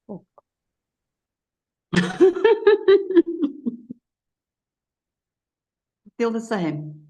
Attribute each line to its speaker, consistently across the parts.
Speaker 1: Oh. Feel the same.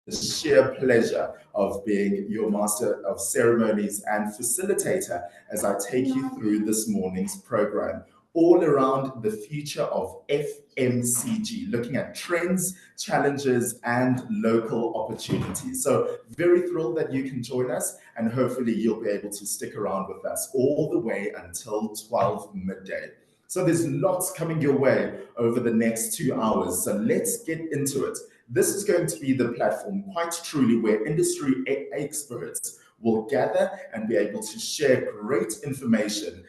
Speaker 2: The sheer pleasure of being your master of ceremonies and facilitator as I take you through this morning's program, all around the future of FMCG, looking at trends, challenges, and local opportunities. So, very thrilled that you can join us, and hopefully, you'll be able to stick around with us all the way until 12 midday. So there's lots coming your way over the next 2 hours. So let's get into it. This is going to be the platform, quite truly, where industry experts will gather and be able to share great information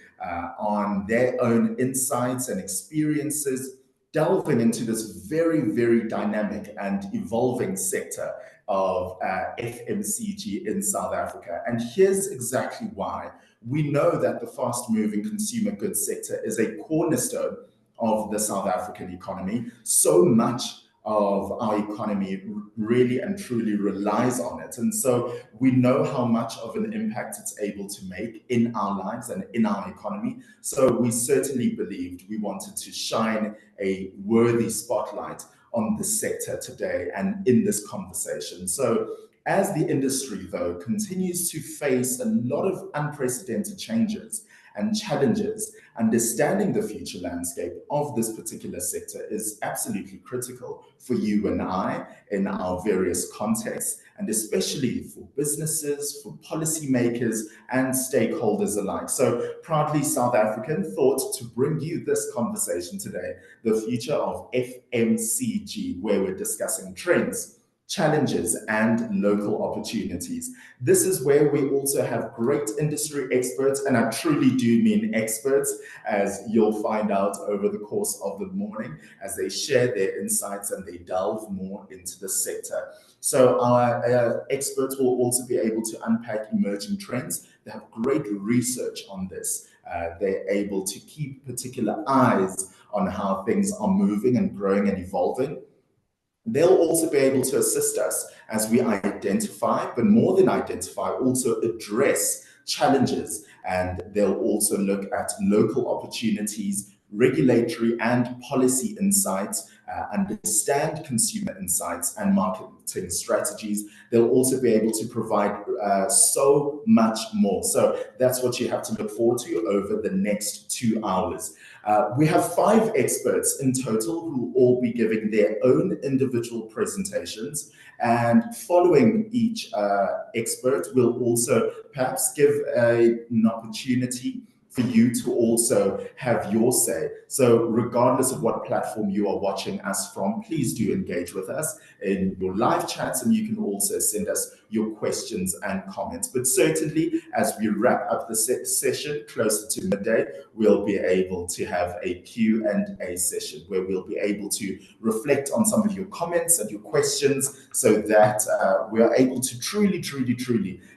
Speaker 2: on their own insights and experiences, delving into this very, very dynamic and evolving sector of FMCG in South Africa. And here's exactly why. We know that the fast moving consumer goods sector is a cornerstone of the South African economy. So much of our economy really and truly relies on it. And so we know how much of an impact it's able to make in our lives and in our economy. So we certainly believed we wanted to shine a worthy spotlight on this sector today and in this conversation. So as the industry, though, continues to face a lot of unprecedented changes and challenges. Understanding the future landscape of this particular sector is absolutely critical for you and I in our various contexts, and especially for businesses, for policymakers, and stakeholders alike. So, proudly South African thought to bring you this conversation today, the future of FMCG, where we're discussing trends, challenges, and local opportunities. This is where we also have great industry experts, and I truly do mean experts, as you'll find out over the course of the morning as they share their insights and they delve more into the sector. So our experts will also be able to unpack emerging trends. They have great research on this. They're able to keep particular eyes on how things are moving and growing and evolving. They'll also be able to assist us as we identify, but more than identify, also address challenges. And they'll also look at local opportunities, regulatory and policy insights, understand consumer insights and marketing strategies. They'll also be able to provide so much more. So that's what you have to look forward to over the next 2 hours. We have 5 experts in total who will all be giving their own individual presentations. And following each expert, we'll also perhaps give an opportunity for you to also have your say. So regardless of what platform you are watching us from, please do engage with us in your live chats, and you can also send us your questions and comments. But certainly, as we wrap up the session closer to midday, we'll be able to have a Q&A session where we'll be able to reflect on some of your comments and your questions so that we are able to truly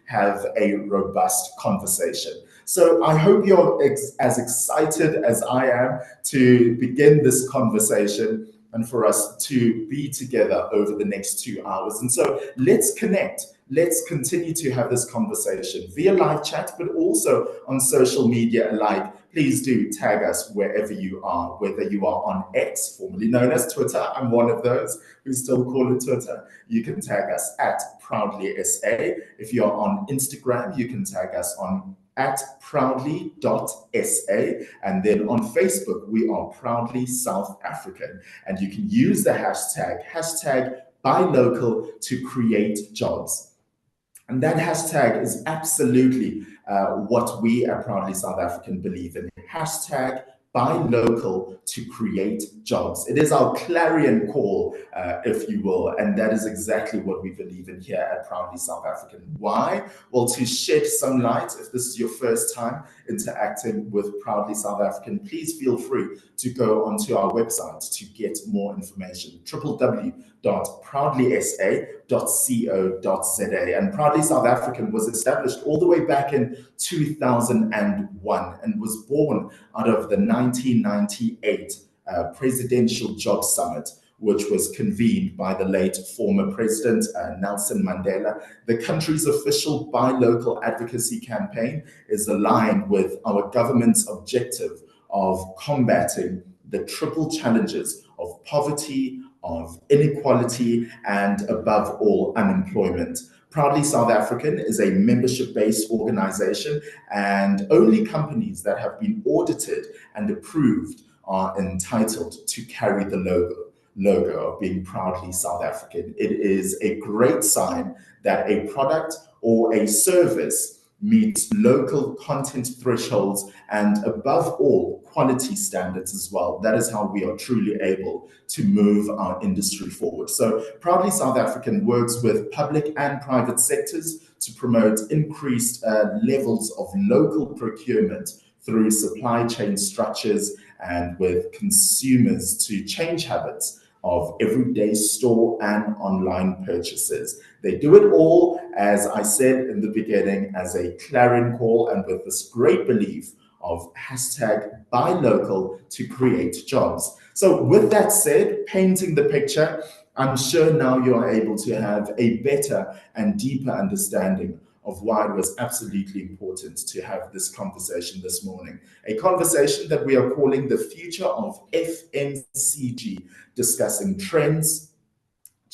Speaker 2: have a robust conversation. So I hope you're as excited as I am to begin this conversation and for us to be together over the next 2 hours. And so let's connect. Let's continue to have this conversation via live chat, but also on social media alike. Please do tag us wherever you are, whether you are on X, formerly known as Twitter. I'm one of those who still call it Twitter. You can tag us at ProudlySA. If you're on Instagram, you can tag us on at proudly.sa, and then on Facebook we are Proudly South African, and you can use the hashtag buy local to create jobs. And that hashtag is absolutely what we at Proudly South African believe in. Hashtag buy local to create jobs. It is our clarion call, if you will, and that is exactly what we believe in here at Proudly South African. Why? Well, to shed some light, if this is your first time interacting with Proudly South African, please feel free to go onto our website to get more information, www.proudlysa.co.za. And Proudly South African was established all the way back in 2001 and was born out of the 1998 Presidential Job Summit, which was convened by the late former President Nelson Mandela. The country's official Buy Local advocacy campaign is aligned with our government's objective of combating the triple challenges of poverty, of inequality, and above all, unemployment. Proudly South African is a membership-based organization, and only companies that have been audited and approved are entitled to carry the logo of being Proudly South African. It is a great sign that a product or a service meets local content thresholds and above all quality standards as well. That is how we are truly able to move our industry forward. So Proudly South African works with public and private sectors to promote increased levels of local procurement through supply chain structures and with consumers to change habits of everyday store and online purchases. They do it all, as I said in the beginning, as a clarion call and with this great belief of hashtag buy local to create jobs. So with that said, painting the picture, I'm sure now you are able to have a better and deeper understanding of why it was absolutely important to have this conversation this morning. A conversation that we are calling the future of FMCG, discussing trends,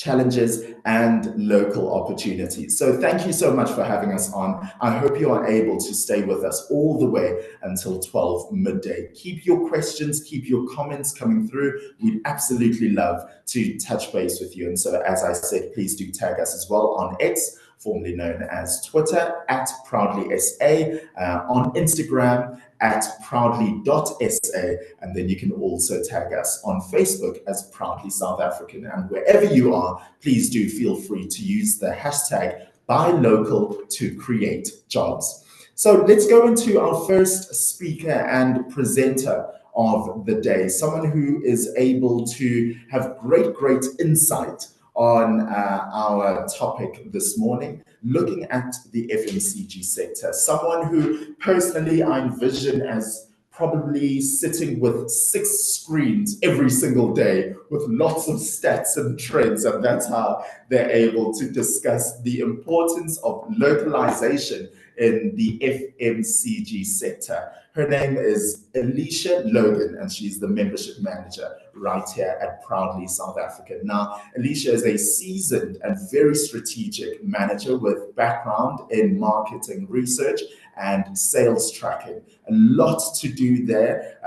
Speaker 2: challenges, and local opportunities. So thank you so much for having us on. I hope you are able to stay with us all the way until 12 midday. Keep your questions, keep your comments coming through. We'd absolutely love to touch base with you. And so, as I said, please do tag us as well on X, formerly known as Twitter, at ProudlySA, on Instagram, at proudly.sa, and then you can also tag us on Facebook as Proudly South African. And wherever you are, please do feel free to use the hashtag buy local to create jobs. So let's go into our first speaker and presenter of the day, someone who is able to have great insight on our topic this morning, looking at the FMCG sector. Someone who personally I envision as probably sitting with 6 screens every single day with lots of stats and trends, and that's how they're able to discuss the importance of localization in the FMCG sector. Her name is Alicia Logan, and she's the membership manager right here at Proudly South African. Now, Alicia is a seasoned and very strategic manager with background in marketing research and sales tracking. A lot to do there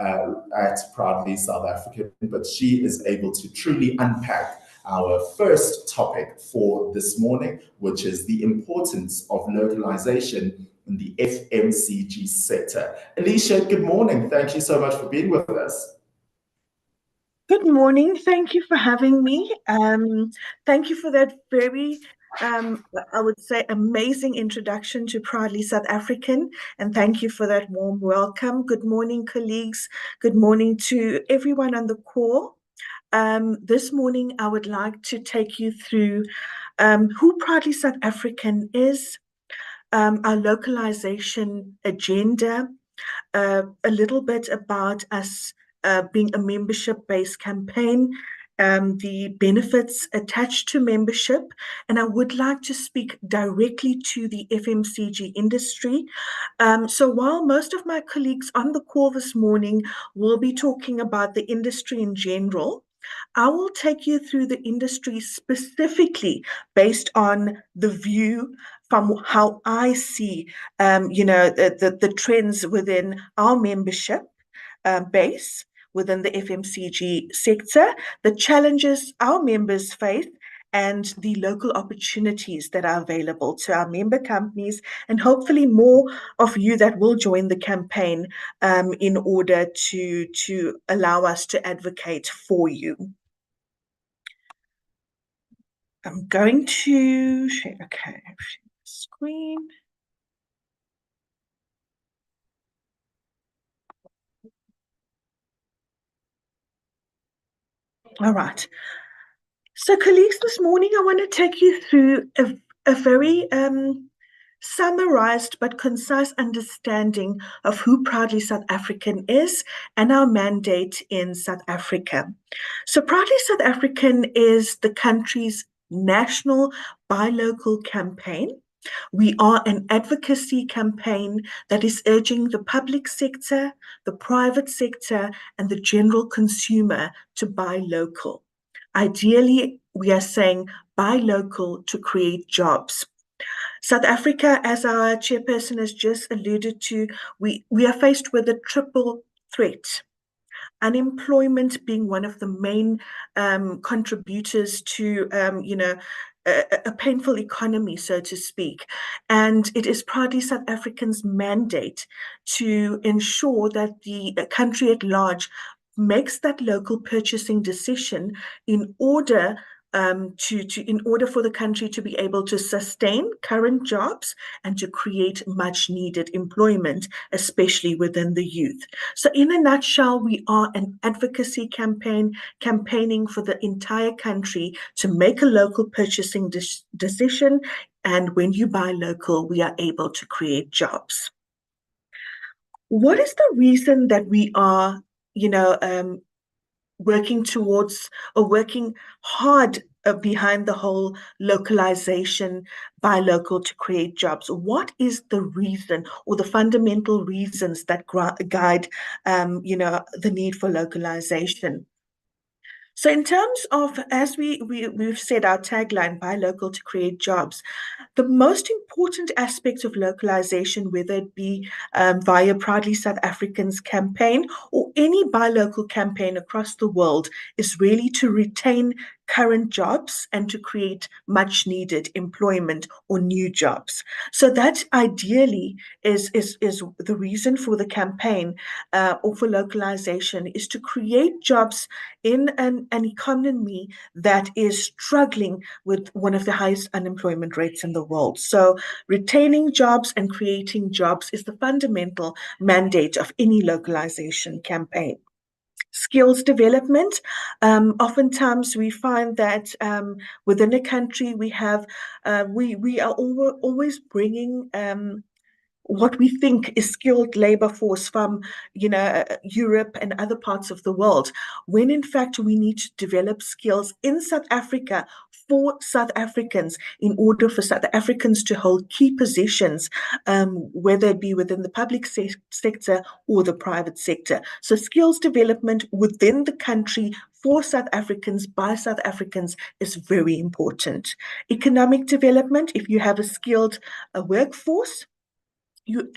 Speaker 2: at Proudly South African, but she is able to truly unpack our first topic for this morning, which is the importance of localization in the FMCG sector. Alicia, good morning. Thank you so much for being with us.
Speaker 1: Good morning. Thank you for having me. Thank you for that very, I would say, amazing introduction to Proudly South African. And thank you for that warm welcome. Good morning, colleagues. Good morning to everyone on the call. This morning, I would like to take you through who Proudly South African is, our localization agenda, a little bit about us being a membership-based campaign, the benefits attached to membership, and I would like to speak directly to the FMCG industry. So while most of my colleagues on the call this morning will be talking about the industry in general, I will take you through the industry specifically based on the view from how I see, the trends within our membership base within the FMCG sector, the challenges our members face, and the local opportunities that are available to our member companies, and hopefully more of you that will join the campaign in order to allow us to advocate for you. I'm going to share, okay, screen. All right. So colleagues, this morning I want to take you through a very summarized but concise understanding of who Proudly South African is and our mandate in South Africa. So Proudly South African is the country's national buy local campaign. We are an advocacy campaign that is urging the public sector, the private sector, and the general consumer to buy local. Ideally, we are saying buy local to create jobs. South Africa, as our chairperson has just alluded to, we are faced with a triple threat. Unemployment being one of the main contributors to, a painful economy, so to speak. And it is Proudly South African's mandate to ensure that the country at large makes that local purchasing decision in order in order for the country to be able to sustain current jobs and to create much needed employment, especially within the youth. So in a nutshell, we are an advocacy campaign, campaigning for the entire country to make a local purchasing decision. And when you buy local, we are able to create jobs. What is the reason that we are, working towards or working hard behind the whole localization, buy local to create jobs? What is the reason or the fundamental reasons that guide, the need for localization? So in terms of, as we've said, our tagline, buy local to create jobs, the most important aspect of localization, whether it be via Proudly South Africans campaign or any buy local campaign across the world, is really to retain current jobs and to create much needed employment or new jobs. So that ideally is the reason for the campaign or for localization, is to create jobs in an economy that is struggling with one of the highest unemployment rates in the world. So retaining jobs and creating jobs is the fundamental mandate of any localization campaign. Skills development. Oftentimes we find that within a country we are always bringing what we think is skilled labor force from Europe and other parts of the world, when in fact we need to develop skills in South Africa for South Africans in order for South Africans to hold key positions, whether it be within the public sector or the private sector. So skills development within the country for South Africans by South Africans is very important. Economic development, if you have a skilled workforce, you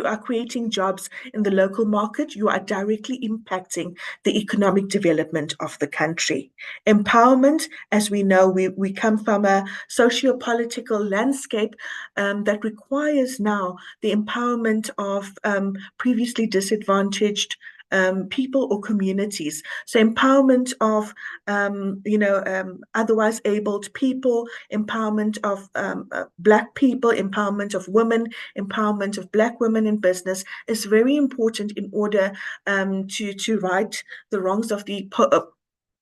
Speaker 1: are creating jobs in the local market, you are directly impacting the economic development of the country. Empowerment, as we know, we come from a socio-political landscape that requires now the empowerment of previously disadvantaged people or communities. So empowerment of otherwise abled people, empowerment of Black people, empowerment of women, empowerment of Black women in business is very important in order to right the wrongs of the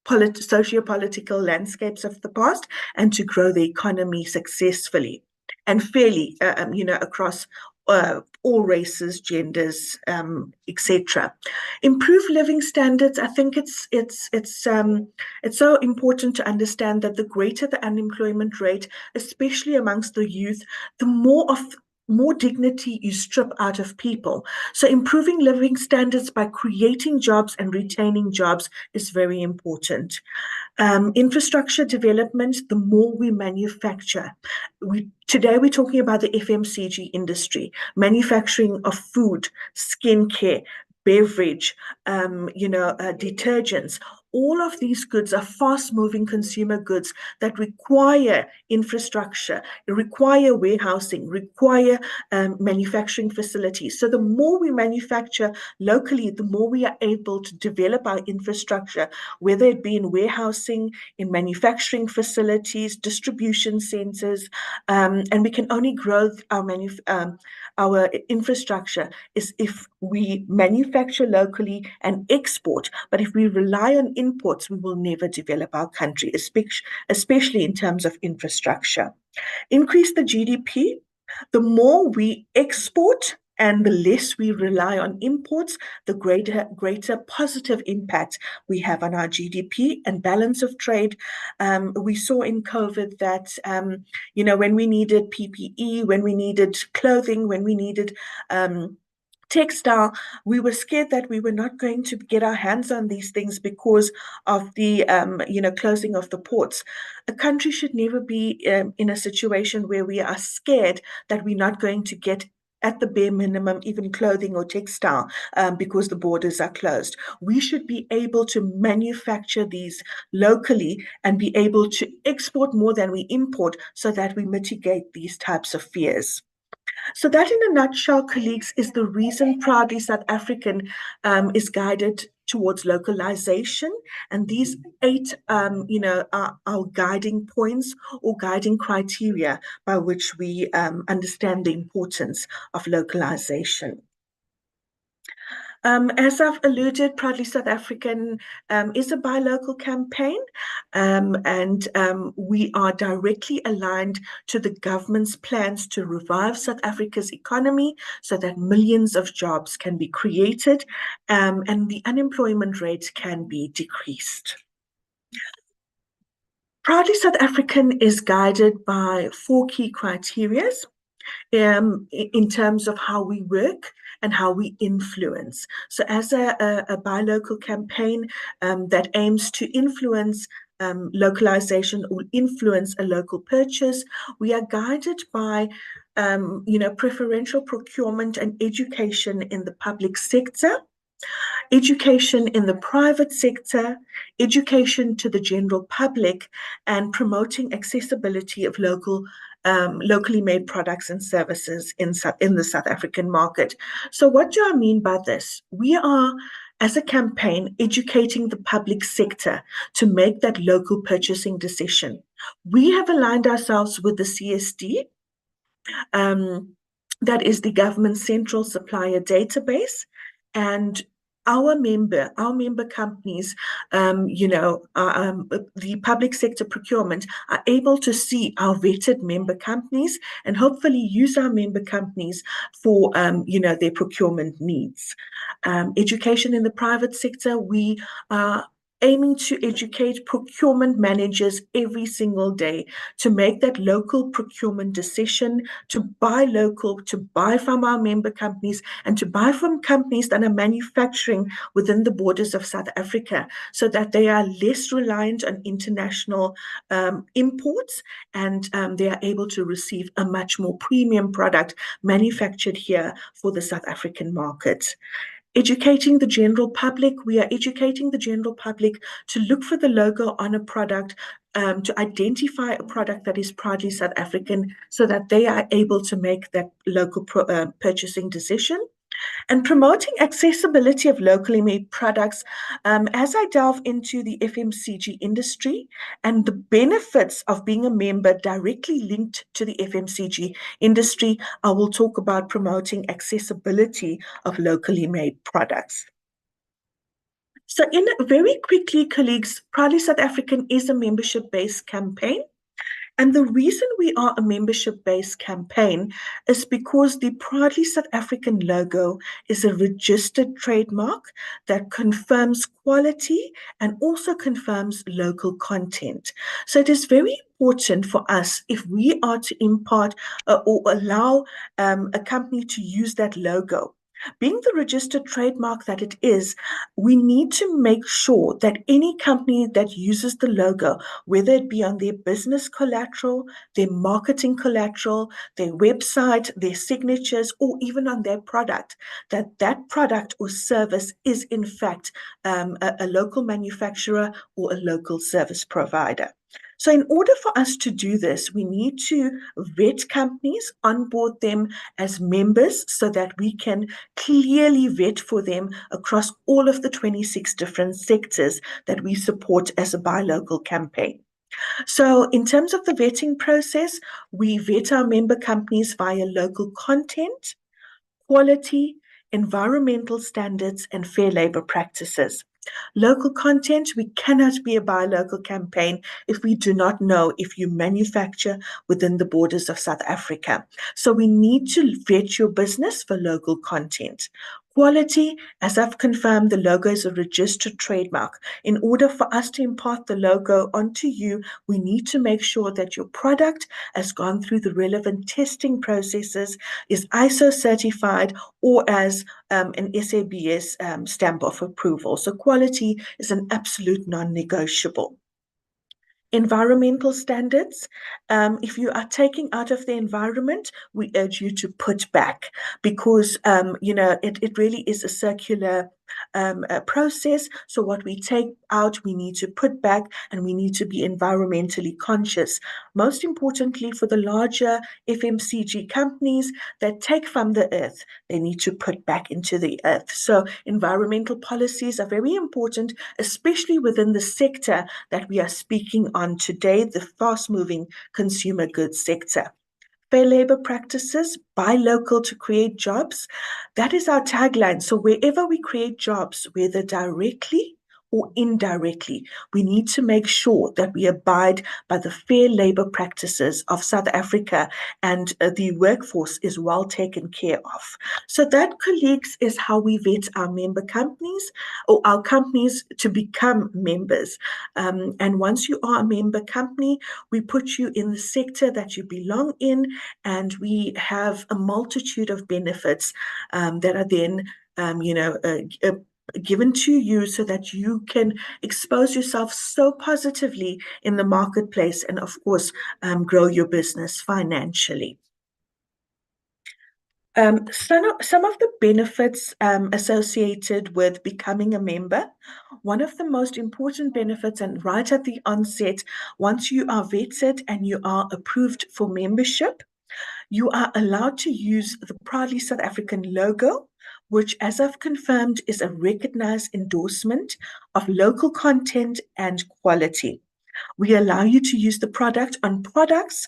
Speaker 1: socio-political landscapes of the past and to grow the economy successfully and fairly, across all races, genders, etc. Improve living standards. I think it's so important to understand that the greater the unemployment rate, especially amongst the youth, the more dignity you strip out of people. So improving living standards by creating jobs and retaining jobs is very important. Infrastructure development, the more we manufacture. Today we're talking about the FMCG industry, manufacturing of food, skincare, beverage, detergents. All of these goods are fast-moving consumer goods that require infrastructure, require warehousing, require manufacturing facilities. So the more we manufacture locally, the more we are able to develop our infrastructure, whether it be in warehousing, in manufacturing facilities, distribution centers, and we can only grow our infrastructure is if we manufacture locally and export. But if we rely on imports, we will never develop our country, especially in terms of infrastructure. Increase the GDP. The more we export and the less we rely on imports, the greater positive impact we have on our GDP and balance of trade. We saw in COVID that, when we needed PPE, when we needed clothing, when we needed textile, we were scared that we were not going to get our hands on these things because of the closing of the ports. A country should never be in a situation where we are scared that we're not going to get at the bare minimum even clothing or textile because the borders are closed. We should be able to manufacture these locally and be able to export more than we import so that we mitigate these types of fears. So that, in a nutshell, colleagues, is the reason Proudly South African is guided towards localization. And these 8, are our guiding points or guiding criteria by which we understand the importance of localization. As I've alluded, Proudly South African is a buy local campaign, and we are directly aligned to the government's plans to revive South Africa's economy so that millions of jobs can be created and the unemployment rate can be decreased. Proudly South African is guided by 4 key criteria. in terms of how we work and how we influence. So as a buy local campaign that aims to influence localization or influence a local purchase, we are guided by preferential procurement and education in the public sector, education in the private sector, education to the general public, and promoting accessibility of locally made products and services in the South African market. So what do I mean by this? We are, as a campaign, educating the public sector to make that local purchasing decision. We have aligned ourselves with the CSD, that is the government central supplier database, and our member companies, the public sector procurement are able to see our vetted member companies and hopefully use our member companies for, their procurement needs. Education in the private sector, we are aiming to educate procurement managers every single day to make that local procurement decision, to buy local, to buy from our member companies, and to buy from companies that are manufacturing within the borders of South Africa, so that they are less reliant on international imports, and they are able to receive a much more premium product manufactured here for the South African market. Educating the general public, we are educating the general public to look for the logo on a product, to identify a product that is proudly South African, so that they are able to make that local purchasing decision. And promoting accessibility of locally made products. As I delve into the FMCG industry and the benefits of being a member directly linked to the FMCG industry, I will talk about promoting accessibility of locally made products. So very quickly, colleagues, Proudly South African is a membership-based campaign. And the reason we are a membership-based campaign is because the Proudly South African logo is a registered trademark that confirms quality and also confirms local content. So it is very important for us, if we are to impart or allow a company to use that logo, being the registered trademark that it is, we need to make sure that any company that uses the logo, whether it be on their business collateral, their marketing collateral, their website, their signatures, or even on their product, that product or service is in fact a local manufacturer or a local service provider. So in order for us to do this, we need to vet companies, onboard them as members so that we can clearly vet for them across all of the 26 different sectors that we support as a buy local campaign. So in terms of the vetting process, we vet our member companies via local content, quality, environmental standards, and fair labor practices. Local content, we cannot be a buy local campaign if we do not know if you manufacture within the borders of South Africa. So we need to vet your business for local content. Quality, as I've confirmed, the logo is a registered trademark. In order for us to impart the logo onto you, we need to make sure that your product has gone through the relevant testing processes, is ISO certified, or as an SABS stamp of approval. So quality is an absolute non-negotiable. Environmental standards. If you are taking out of the environment, we urge you to put back, because it really is a circular process. So what we take out, we need to put back, and we need to be environmentally conscious. Most importantly, for the larger FMCG companies that take from the earth, they need to put back into the earth. So environmental policies are very important, especially within the sector that we are speaking on today, the fast-moving consumer goods sector. Fair labor practices, buy local to create jobs. That is our tagline. So wherever we create jobs, whether directly or indirectly, we need to make sure that we abide by the fair labor practices of South Africa and the workforce is well taken care of. So that, colleagues, is how we vet our member companies or our companies to become members. And once you are a member company, we put you in the sector that you belong in, and we have a multitude of benefits that are then, given to you so that you can expose yourself so positively in the marketplace and, of course, grow your business financially. Some of the benefits associated with becoming a member, one of the most important benefits, and right at the onset, once you are vetted and you are approved for membership, you are allowed to use the Proudly South African logo, which, as I've confirmed, is a recognized endorsement of local content and quality. We allow you to use the product on products.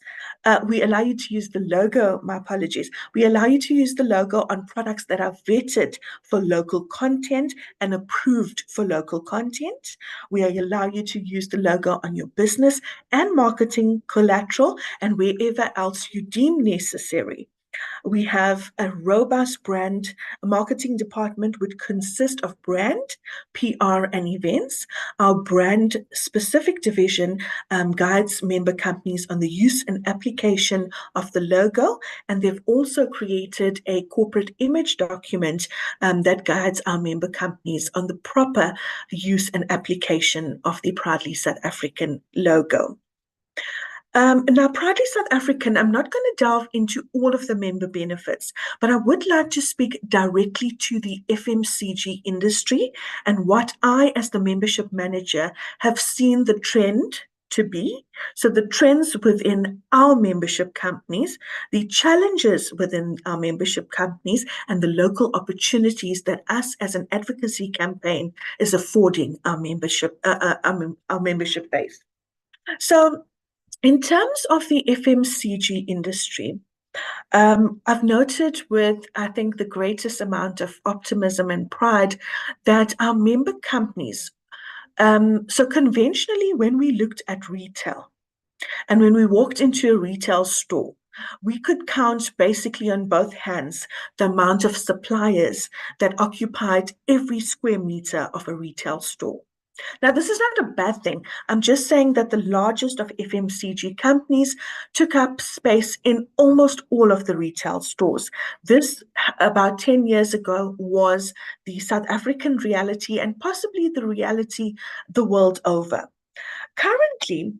Speaker 1: We allow you to use the logo, my apologies. We allow you to use the logo on products that are vetted for local content and approved for local content. We allow you to use the logo on your business and marketing collateral and wherever else you deem necessary. We have a robust brand marketing department which consists of brand, PR, and events. Our brand specific division guides member companies on the use and application of the logo, and they've also created a corporate image document that guides our member companies on the proper use and application of the Proudly South African logo. Now, Proudly South African, I'm not going to delve into all of the member benefits, but I would like to speak directly to the FMCG industry and what I, as the membership manager, have seen the trend to be. So the trends within our membership companies, the challenges within our membership companies, and the local opportunities that us as an advocacy campaign is affording our membership base. So in terms of the FMCG industry, I've noted with, I think, the greatest amount of optimism and pride that our member companies, so conventionally, when we looked at retail and when we walked into a retail store, we could count basically on both hands the amount of suppliers that occupied every square meter of a retail store. Now, this is not a bad thing. I'm just saying that the largest of FMCG companies took up space in almost all of the retail stores. This, about 10 years ago, was the South African reality and possibly the reality the world over. Currently,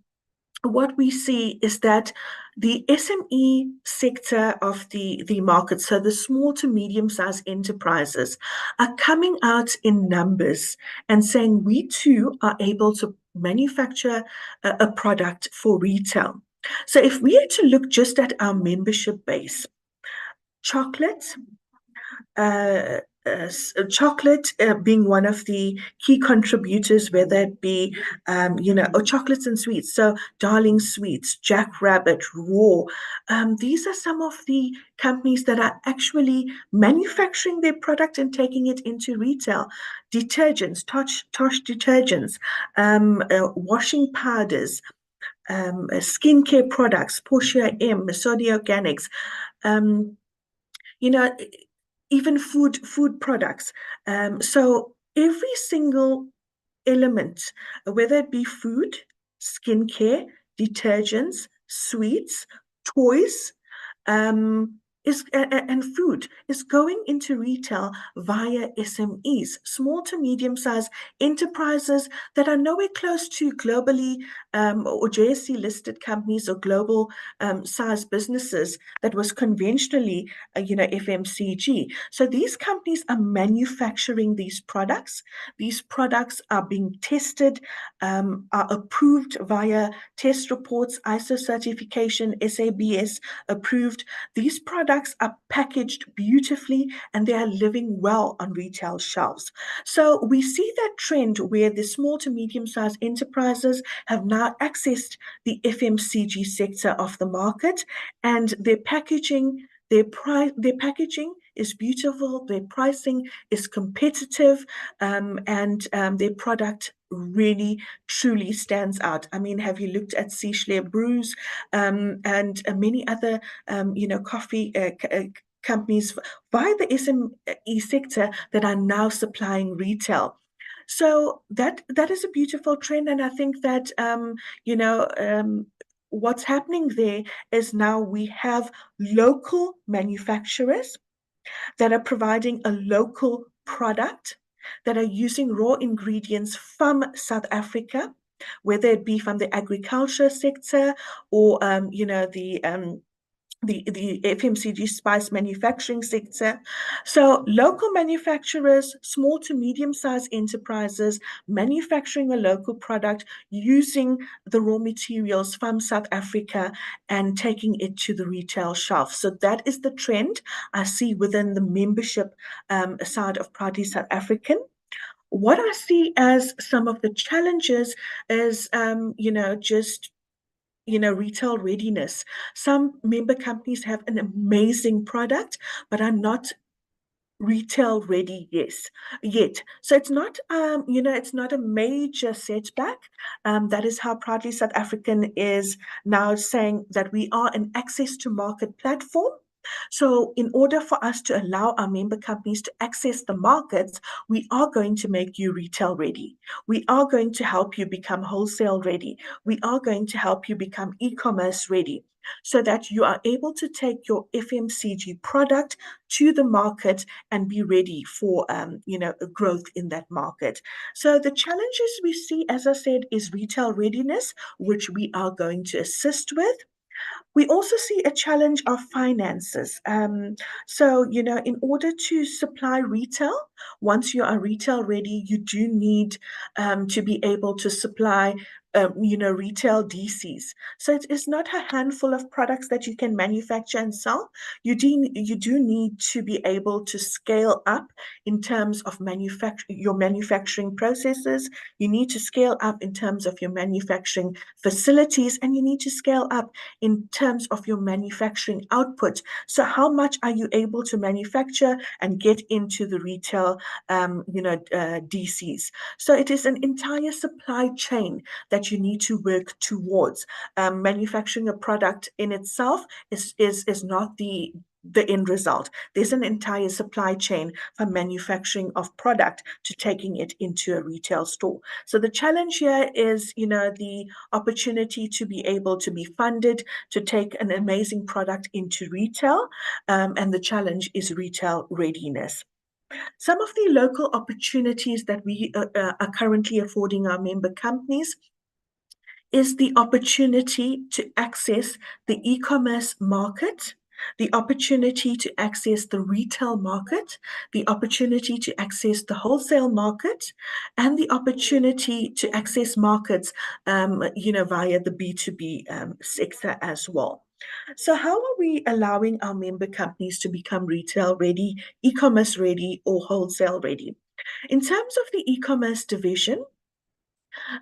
Speaker 1: what we see is that the SME sector of the market, so the small to medium-sized enterprises, are coming out in numbers and saying we too are able to manufacture a product for retail. So if we are to look just at our membership base, chocolate, chocolate being one of the key contributors, whether it be, chocolates and sweets. So Darling Sweets, Jack Rabbit, Raw. These are some of the companies that are actually manufacturing their product and taking it into retail. Detergents, Tosh detergents, washing powders, skincare products, Portia M, Sodi Organics. You know, even food products. So every single element, whether it be food, skincare, detergents, sweets, toys, and food is going into retail via SMEs, small to medium-sized enterprises that are nowhere close to globally or JSE listed companies or global sized businesses that was conventionally, FMCG. So these companies are manufacturing these products. These products are being tested, are approved via test reports, ISO certification, SABS approved. These products are packaged beautifully and they are living well on retail shelves. So we see that trend where the small to medium-sized enterprises have now accessed the FMCG sector of the market, and their packaging is beautiful, their pricing is competitive, and their product really truly stands out. I mean, have you looked at Seashler Brews and many other coffee companies via the SME sector that are now supplying retail? So that is a beautiful trend, and I think that what's happening there is now we have local manufacturers that are providing a local product, that are using raw ingredients from South Africa, whether it be from the agriculture sector or the FMCG spice manufacturing sector. So local manufacturers, small to medium-sized enterprises manufacturing a local product using the raw materials from South Africa and taking it to the retail shelf. So that is the trend I see within the membership side of Proudly South African. What I see as some of the challenges is, just retail readiness. Some member companies have an amazing product, but are not retail ready, yes, yet. So it's not, it's not a major setback. That is how Proudly South African is now saying that we are an access to market platform. So in order for us to allow our member companies to access the markets, we are going to make you retail ready. We are going to help you become wholesale ready. We are going to help you become e-commerce ready, so that you are able to take your FMCG product to the market and be ready for growth in that market. So the challenges we see, as I said, is retail readiness, which we are going to assist with. We also see a challenge of finances. In order to supply retail, once you are retail ready, you do need to be able to supply retail DCs. So it is not a handful of products that you can manufacture and sell. You do need to be able to scale up in terms of your manufacturing processes. You need to scale up in terms of your manufacturing facilities, and you need to scale up in terms of your manufacturing output. So how much are you able to manufacture and get into the retail DCs? So it is an entire supply chain that you need to work towards. Manufacturing a product in itself is not the end result. There's an entire supply chain from manufacturing of product to taking it into a retail store. So the challenge here is, the opportunity to be able to be funded to take an amazing product into retail, and the challenge is retail readiness. Some of the local opportunities that we are currently affording our member companies is the opportunity to access the e-commerce market, the opportunity to access the retail market, the opportunity to access the wholesale market, and the opportunity to access markets, via the B2B sector as well. So how are we allowing our member companies to become retail ready, e-commerce ready, or wholesale ready? In terms of the e-commerce division,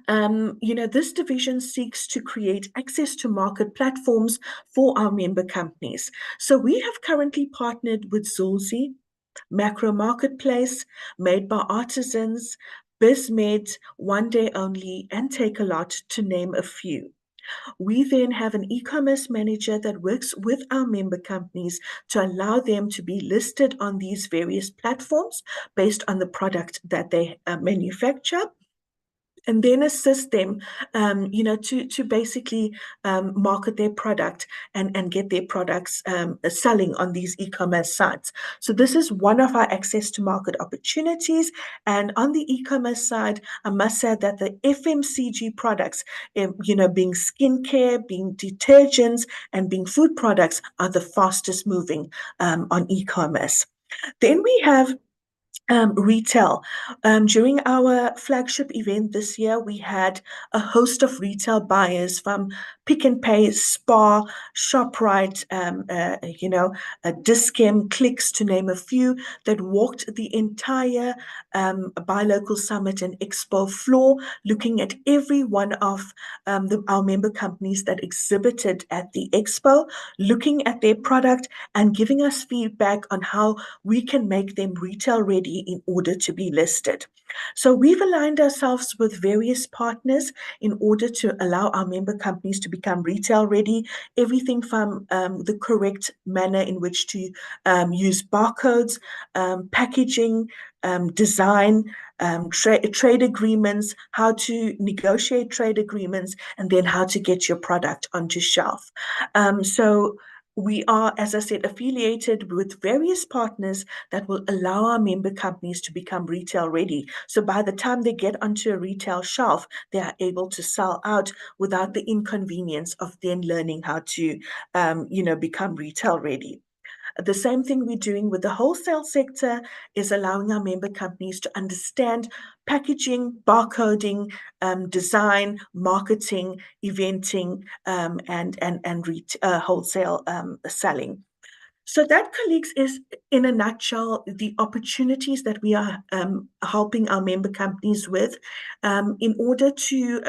Speaker 1: this division seeks to create access to market platforms for our member companies. So we have currently partnered with Zulzi, Macro Marketplace, Made by Artisans, BizMed, One Day Only, and Take a Lot, to name a few. We then have an e-commerce manager that works with our member companies to allow them to be listed on these various platforms based on the product that they manufacture, and then assist them, to basically market their product and get their products selling on these e-commerce sites. So this is one of our access to market opportunities. And on the e-commerce side, I must say that the FMCG products, being skincare, being detergents, and being food products, are the fastest moving on e-commerce. Then we have retail. During our flagship event this year, we had a host of retail buyers from Pick and Pay, Spar, ShopRite, Dis-Chem, Clicks, to name a few, that walked the entire Buy Local Summit and Expo floor, looking at every one of our member companies that exhibited at the Expo, looking at their product and giving us feedback on how we can make them retail ready in order to be listed. So we've aligned ourselves with various partners in order to allow our member companies to become retail ready, everything from the correct manner in which to use barcodes, packaging, design, trade agreements, how to negotiate trade agreements, and then how to get your product onto shelf. So we are, as I said, affiliated with various partners that will allow our member companies to become retail ready. So by the time they get onto a retail shelf, they are able to sell out without the inconvenience of then learning how to, become retail ready. The same thing we're doing with the wholesale sector is allowing our member companies to understand packaging, barcoding, design, marketing, eventing, and wholesale selling. So that, colleagues, is in a nutshell the opportunities that we are helping our member companies with. In order to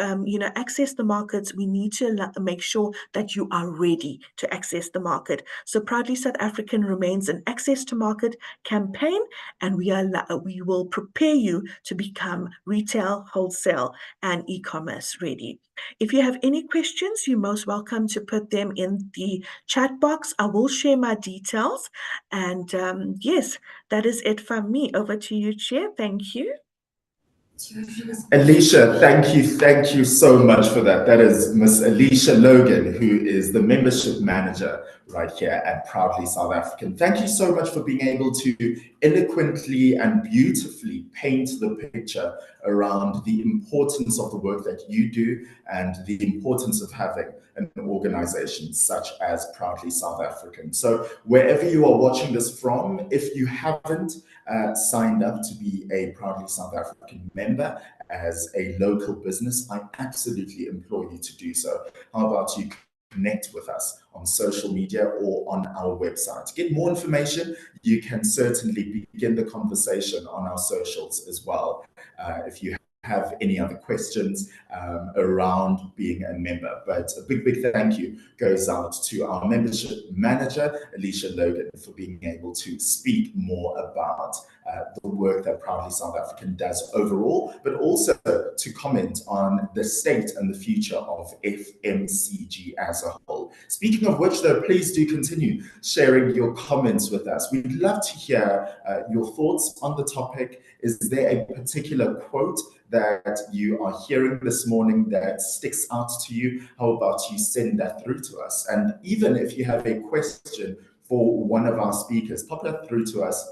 Speaker 1: access the markets, we need to make sure that you are ready to access the market. So Proudly South African remains an access to market campaign, and we will prepare you to become retail, wholesale, and e-commerce ready. If you have any questions, you're most welcome to put them in the chat box. I will share my details. And yes, that is it from me. Over to you, Chair. Thank you.
Speaker 2: Alicia, thank you so much for that. That is Miss Alicia Logan, who is the membership manager right here at Proudly South African. Thank you so much for being able to eloquently and beautifully paint the picture around the importance of the work that you do and the importance of having an organization such as Proudly South African. So wherever you are watching this from, if you haven't signed up to be a Proudly South African member as a local business, I absolutely implore you to do so. How about you connect with us on social media or on our website? To get more information, you can certainly begin the conversation on our socials as well. If you have any other questions around being a member. But a big thank you goes out to our membership manager, Alicia Logan, for being able to speak more about the work that Proudly South African does overall, but also to comment on the state and the future of FMCG as a whole. Speaking of which, though, please do continue sharing your comments with us. We'd love to hear your thoughts on the topic. Is there a particular quote that you are hearing this morning that sticks out to you? How about you send that through to us? And even if you have a question for one of our speakers, pop that through to us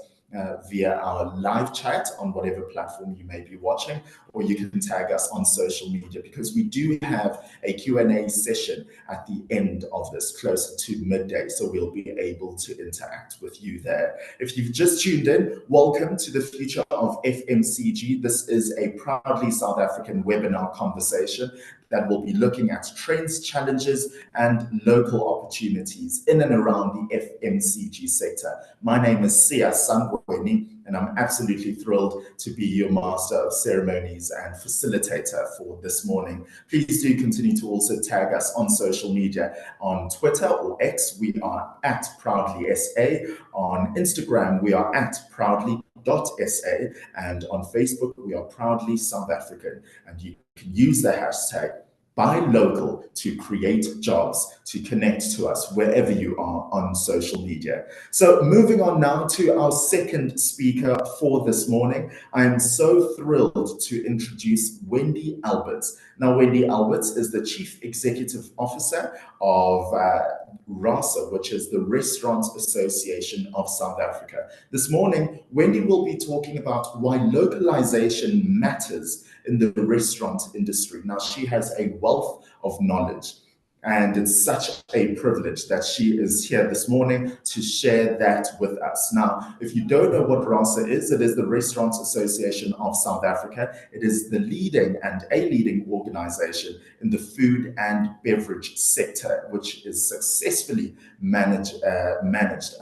Speaker 2: via our live chat on whatever platform you may be watching, or you can tag us on social media, because we do have a Q&A session at the end of this, closer to midday, so we'll be able to interact with you there. If you've just tuned in, welcome to the Future of FMCG. This is a Proudly South African webinar conversation that will be looking at trends, challenges, and local opportunities in and around the FMCG sector. My name is Sia Sangweni, and I'm absolutely thrilled to be your master of ceremonies and facilitator for this morning. Please do continue to also tag us on social media. On Twitter or X, we are at ProudlySA. On Instagram, we are at Proudly.sa, and on Facebook, we are Proudly South African, and you can use the hashtag Buy Local to create jobs, to connect to us wherever you are on social media. So moving on now to our second speaker for this morning, I am so thrilled to introduce Wendy Alberts. Now, Wendy Alberts is the Chief Executive Officer of RASA, which is the Restaurants Association of South Africa. This morning, Wendy will be talking about why localization matters in the restaurant industry. Now, she has a wealth of knowledge And it's such a privilege that she is here this morning to share that with us. Now, if you don't know what RASA is, it is the Restaurants Association of South Africa. It is the leading organization in the food and beverage sector, which is successfully managed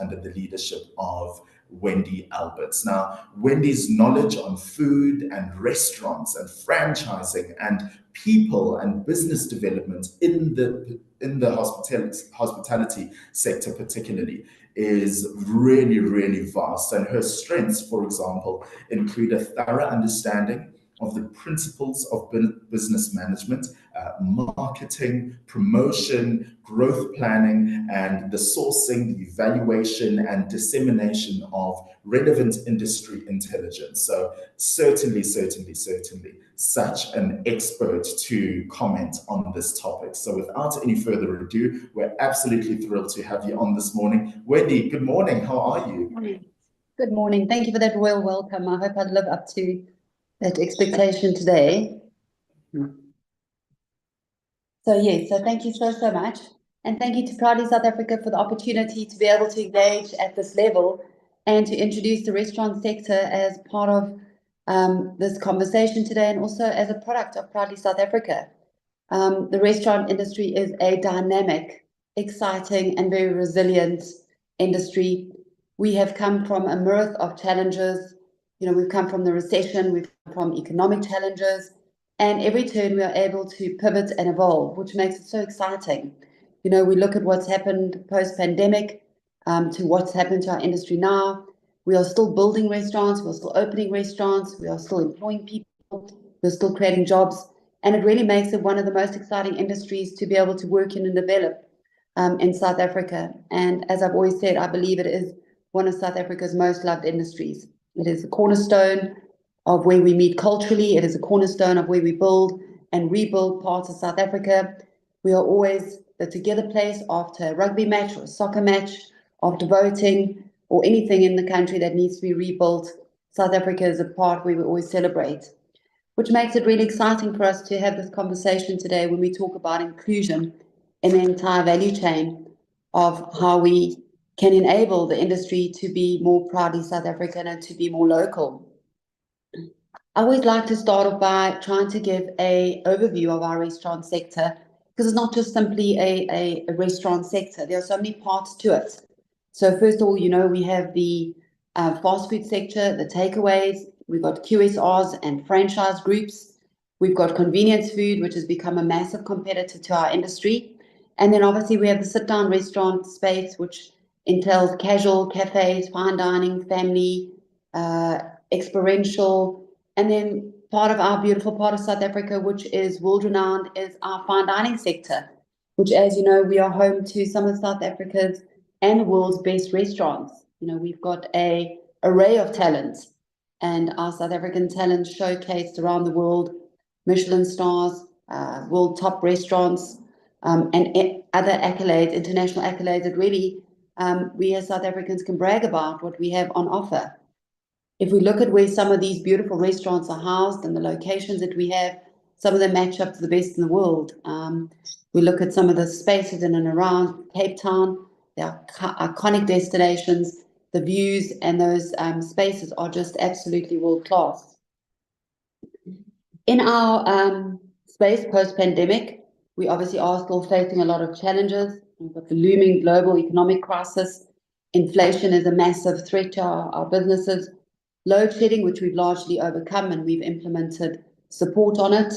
Speaker 2: under the leadership of Wendy Alberts. Now, Wendy's knowledge on food and restaurants and franchising and people and business development in the hospitality sector particularly is really, really vast. And her strengths, for example, include a thorough understanding of the principles of business management, marketing, promotion, growth planning, and the sourcing, the evaluation, and dissemination of relevant industry intelligence. So certainly, such an expert to comment on this topic. So without any further ado, we're absolutely thrilled to have you on this morning. Wendy, good morning. How are you?
Speaker 3: Morning. Good morning. Thank you for that royal welcome. I hope I live up to that expectation today. So thank you so much. And thank you to Proudly South Africa for the opportunity to be able to engage at this level and to introduce the restaurant sector as part of this conversation today, and also as a product of Proudly South Africa. The restaurant industry is a dynamic, exciting, and very resilient industry. We have come from a mirth of challenges. We've come from the recession, we've come from economic challenges, and every turn we are able to pivot and evolve, which makes it so exciting. We look at what's happened post-pandemic to what's happened to our industry now. We are still building restaurants, we're still opening restaurants, we are still employing people, we're still creating jobs, and it really makes it one of the most exciting industries to be able to work in and develop in South Africa. And as I've always said, I believe it is one of South Africa's most loved industries. It is a cornerstone of where we meet culturally. It is a cornerstone of where we build and rebuild parts of South Africa. We are always the together place after a rugby match or a soccer match, after voting or anything in the country that needs to be rebuilt. South Africa is a part where we always celebrate, which makes it really exciting for us to have this conversation today when we talk about inclusion in the entire value chain of how we can enable the industry to be more proudly South African and to be more local. I always like to start off by trying to give an overview of our restaurant sector, because it's not just simply a restaurant sector. There are so many parts to it. So first of all, we have the fast food sector, the takeaways. We've got QSRs and franchise groups. We've got convenience food, which has become a massive competitor to our industry. And then obviously we have the sit-down restaurant space, which entails casual, cafes, fine dining, family, experiential. And then part of our beautiful part of South Africa, which is world-renowned, is our fine dining sector, which, as you know, we are home to some of South Africa's and the world's best restaurants. We've got an array of talents, and our South African talents showcased around the world, Michelin stars, world top restaurants, and other accolades, international accolades that really we as South Africans can brag about what we have on offer. If we look at where some of these beautiful restaurants are housed and the locations that we have, some of them match up to the best in the world. We look at some of the spaces in and around Cape Town, they are iconic destinations. The views and those spaces are just absolutely world class. In our space post-pandemic, we obviously are still facing a lot of challenges. We've got the looming global economic crisis. Inflation is a massive threat to our businesses. Load shedding, which we've largely overcome, and we've implemented support on it.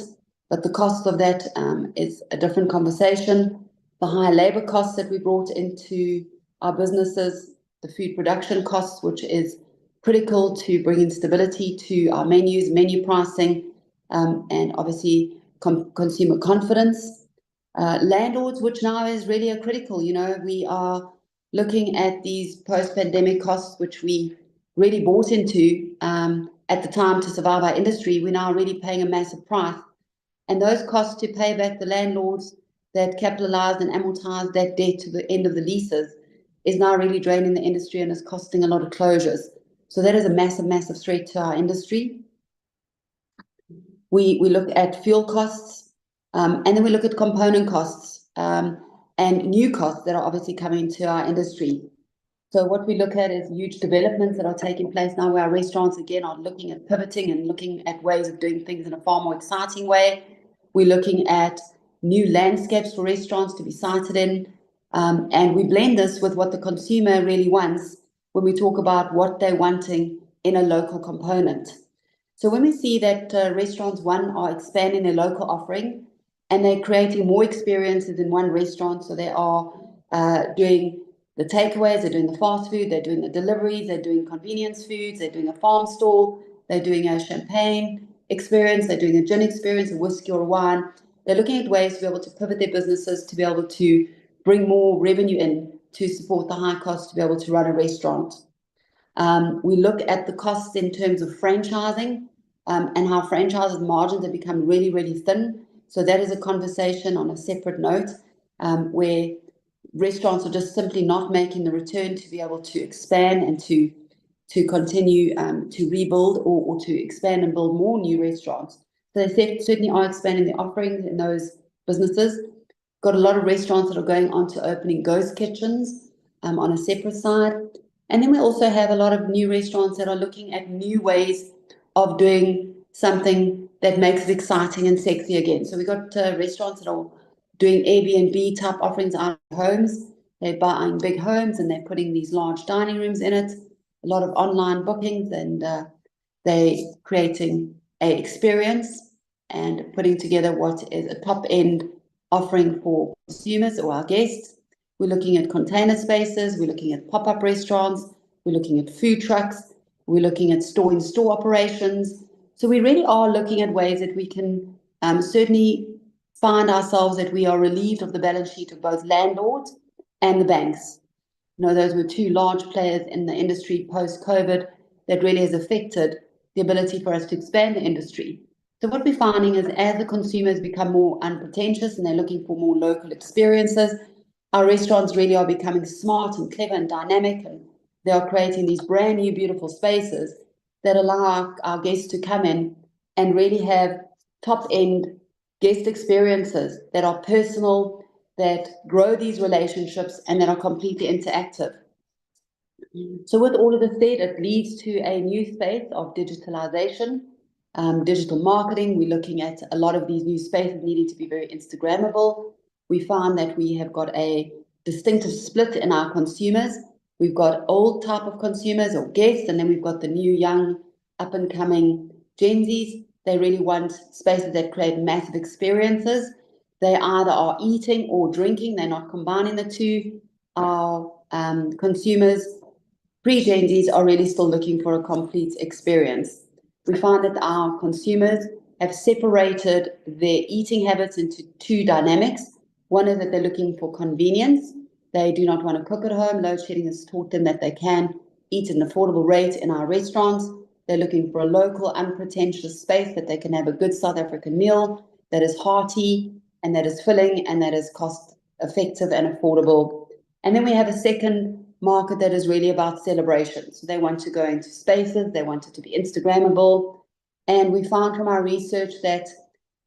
Speaker 3: But the cost of that is a different conversation. The higher labor costs that we brought into our businesses, the food production costs, which is critical to bringing stability to our menus, menu pricing, and obviously consumer confidence. Landlords, which now is really a critical, we are looking at these post-pandemic costs, which we really bought into at the time to survive our industry. We're now really paying a massive price. And those costs to pay back the landlords that capitalized and amortized that debt to the end of the leases is now really draining the industry and is costing a lot of closures. So that is a massive, massive threat to our industry. We look at fuel costs, and then we look at component costs. and new costs that are obviously coming to our industry. So what we look at is huge developments that are taking place now, where our restaurants again are looking at pivoting and looking at ways of doing things in a far more exciting way. We're looking at new landscapes for restaurants to be sited in, and we blend this with what the consumer really wants when we talk about what they're wanting in a local component. So when we see that restaurants, one, are expanding their local offering, and they're creating more experiences in one restaurant, so they are doing the takeaways, they're doing the fast food, they're doing the deliveries, they're doing convenience foods, they're doing a farm stall, they're doing a champagne experience, they're doing a gin experience, a whiskey or a wine. They're looking at ways to be able to pivot their businesses to be able to bring more revenue in to support the high cost to be able to run a restaurant. We look at the costs in terms of franchising and how franchises' margins have become really, really thin. So that is a conversation on a separate note where restaurants are just simply not making the return to be able to expand and to continue to rebuild or to expand and build more new restaurants. So they certainly are expanding their offerings in those businesses. Got a lot of restaurants that are going on to opening ghost kitchens on a separate side. And then we also have a lot of new restaurants that are looking at new ways of doing something that makes it exciting and sexy again. So we've got restaurants that are doing Airbnb type offerings out of homes. They're buying big homes and they're putting these large dining rooms in it. A lot of online bookings, and they're creating an experience and putting together what is a top end offering for consumers or our guests. We're looking at container spaces, we're looking at pop-up restaurants, we're looking at food trucks, we're looking at store-in-store operations. So we really are looking at ways that we can certainly find ourselves that we are relieved of the balance sheet of both landlords and the banks. You know, those were two large players in the industry post-COVID that really has affected the ability for us to expand the industry. So what we're finding is as the consumers become more unpretentious and they're looking for more local experiences, our restaurants really are becoming smart and clever and dynamic, and they are creating these brand new beautiful spaces that allow our guests to come in and really have top-end guest experiences that are personal, that grow these relationships, and that are completely interactive. So with all of this said, it leads to a new space of digitalization, digital marketing. We're looking at a lot of these new spaces needing to be very Instagrammable. We found that we have got a distinctive split in our consumers. We've got old type of consumers or guests, and then we've got the new, young, up-and-coming Gen Zs. They really want spaces that create massive experiences. They either are eating or drinking. They're not combining the two. Our consumers, pre-Gen Zs, are really still looking for a complete experience. We find that our consumers have separated their eating habits into two dynamics. One is that they're looking for convenience. They do not want to cook at home. Load shedding has taught them that they can eat at an affordable rate in our restaurants. They're looking for a local, unpretentious space that they can have a good South African meal that is hearty and that is filling and that is cost effective and affordable. And then we have a second market that is really about celebration. So they want to go into spaces, they want it to be Instagrammable. And we found from our research that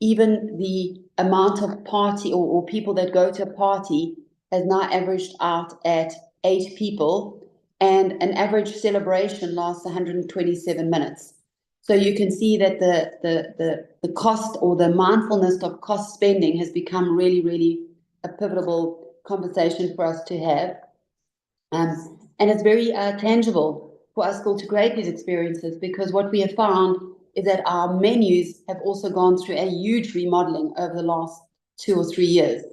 Speaker 3: even the amount of party or people that go to a party has now averaged out at 8 people, and an average celebration lasts 127 minutes. So you can see that the cost or the mindfulness of cost spending has become really, really a pivotal conversation for us to have. And it's very tangible for us all to create these experiences, because what we have found is that our menus have also gone through a huge remodeling over the last 2 or 3 years.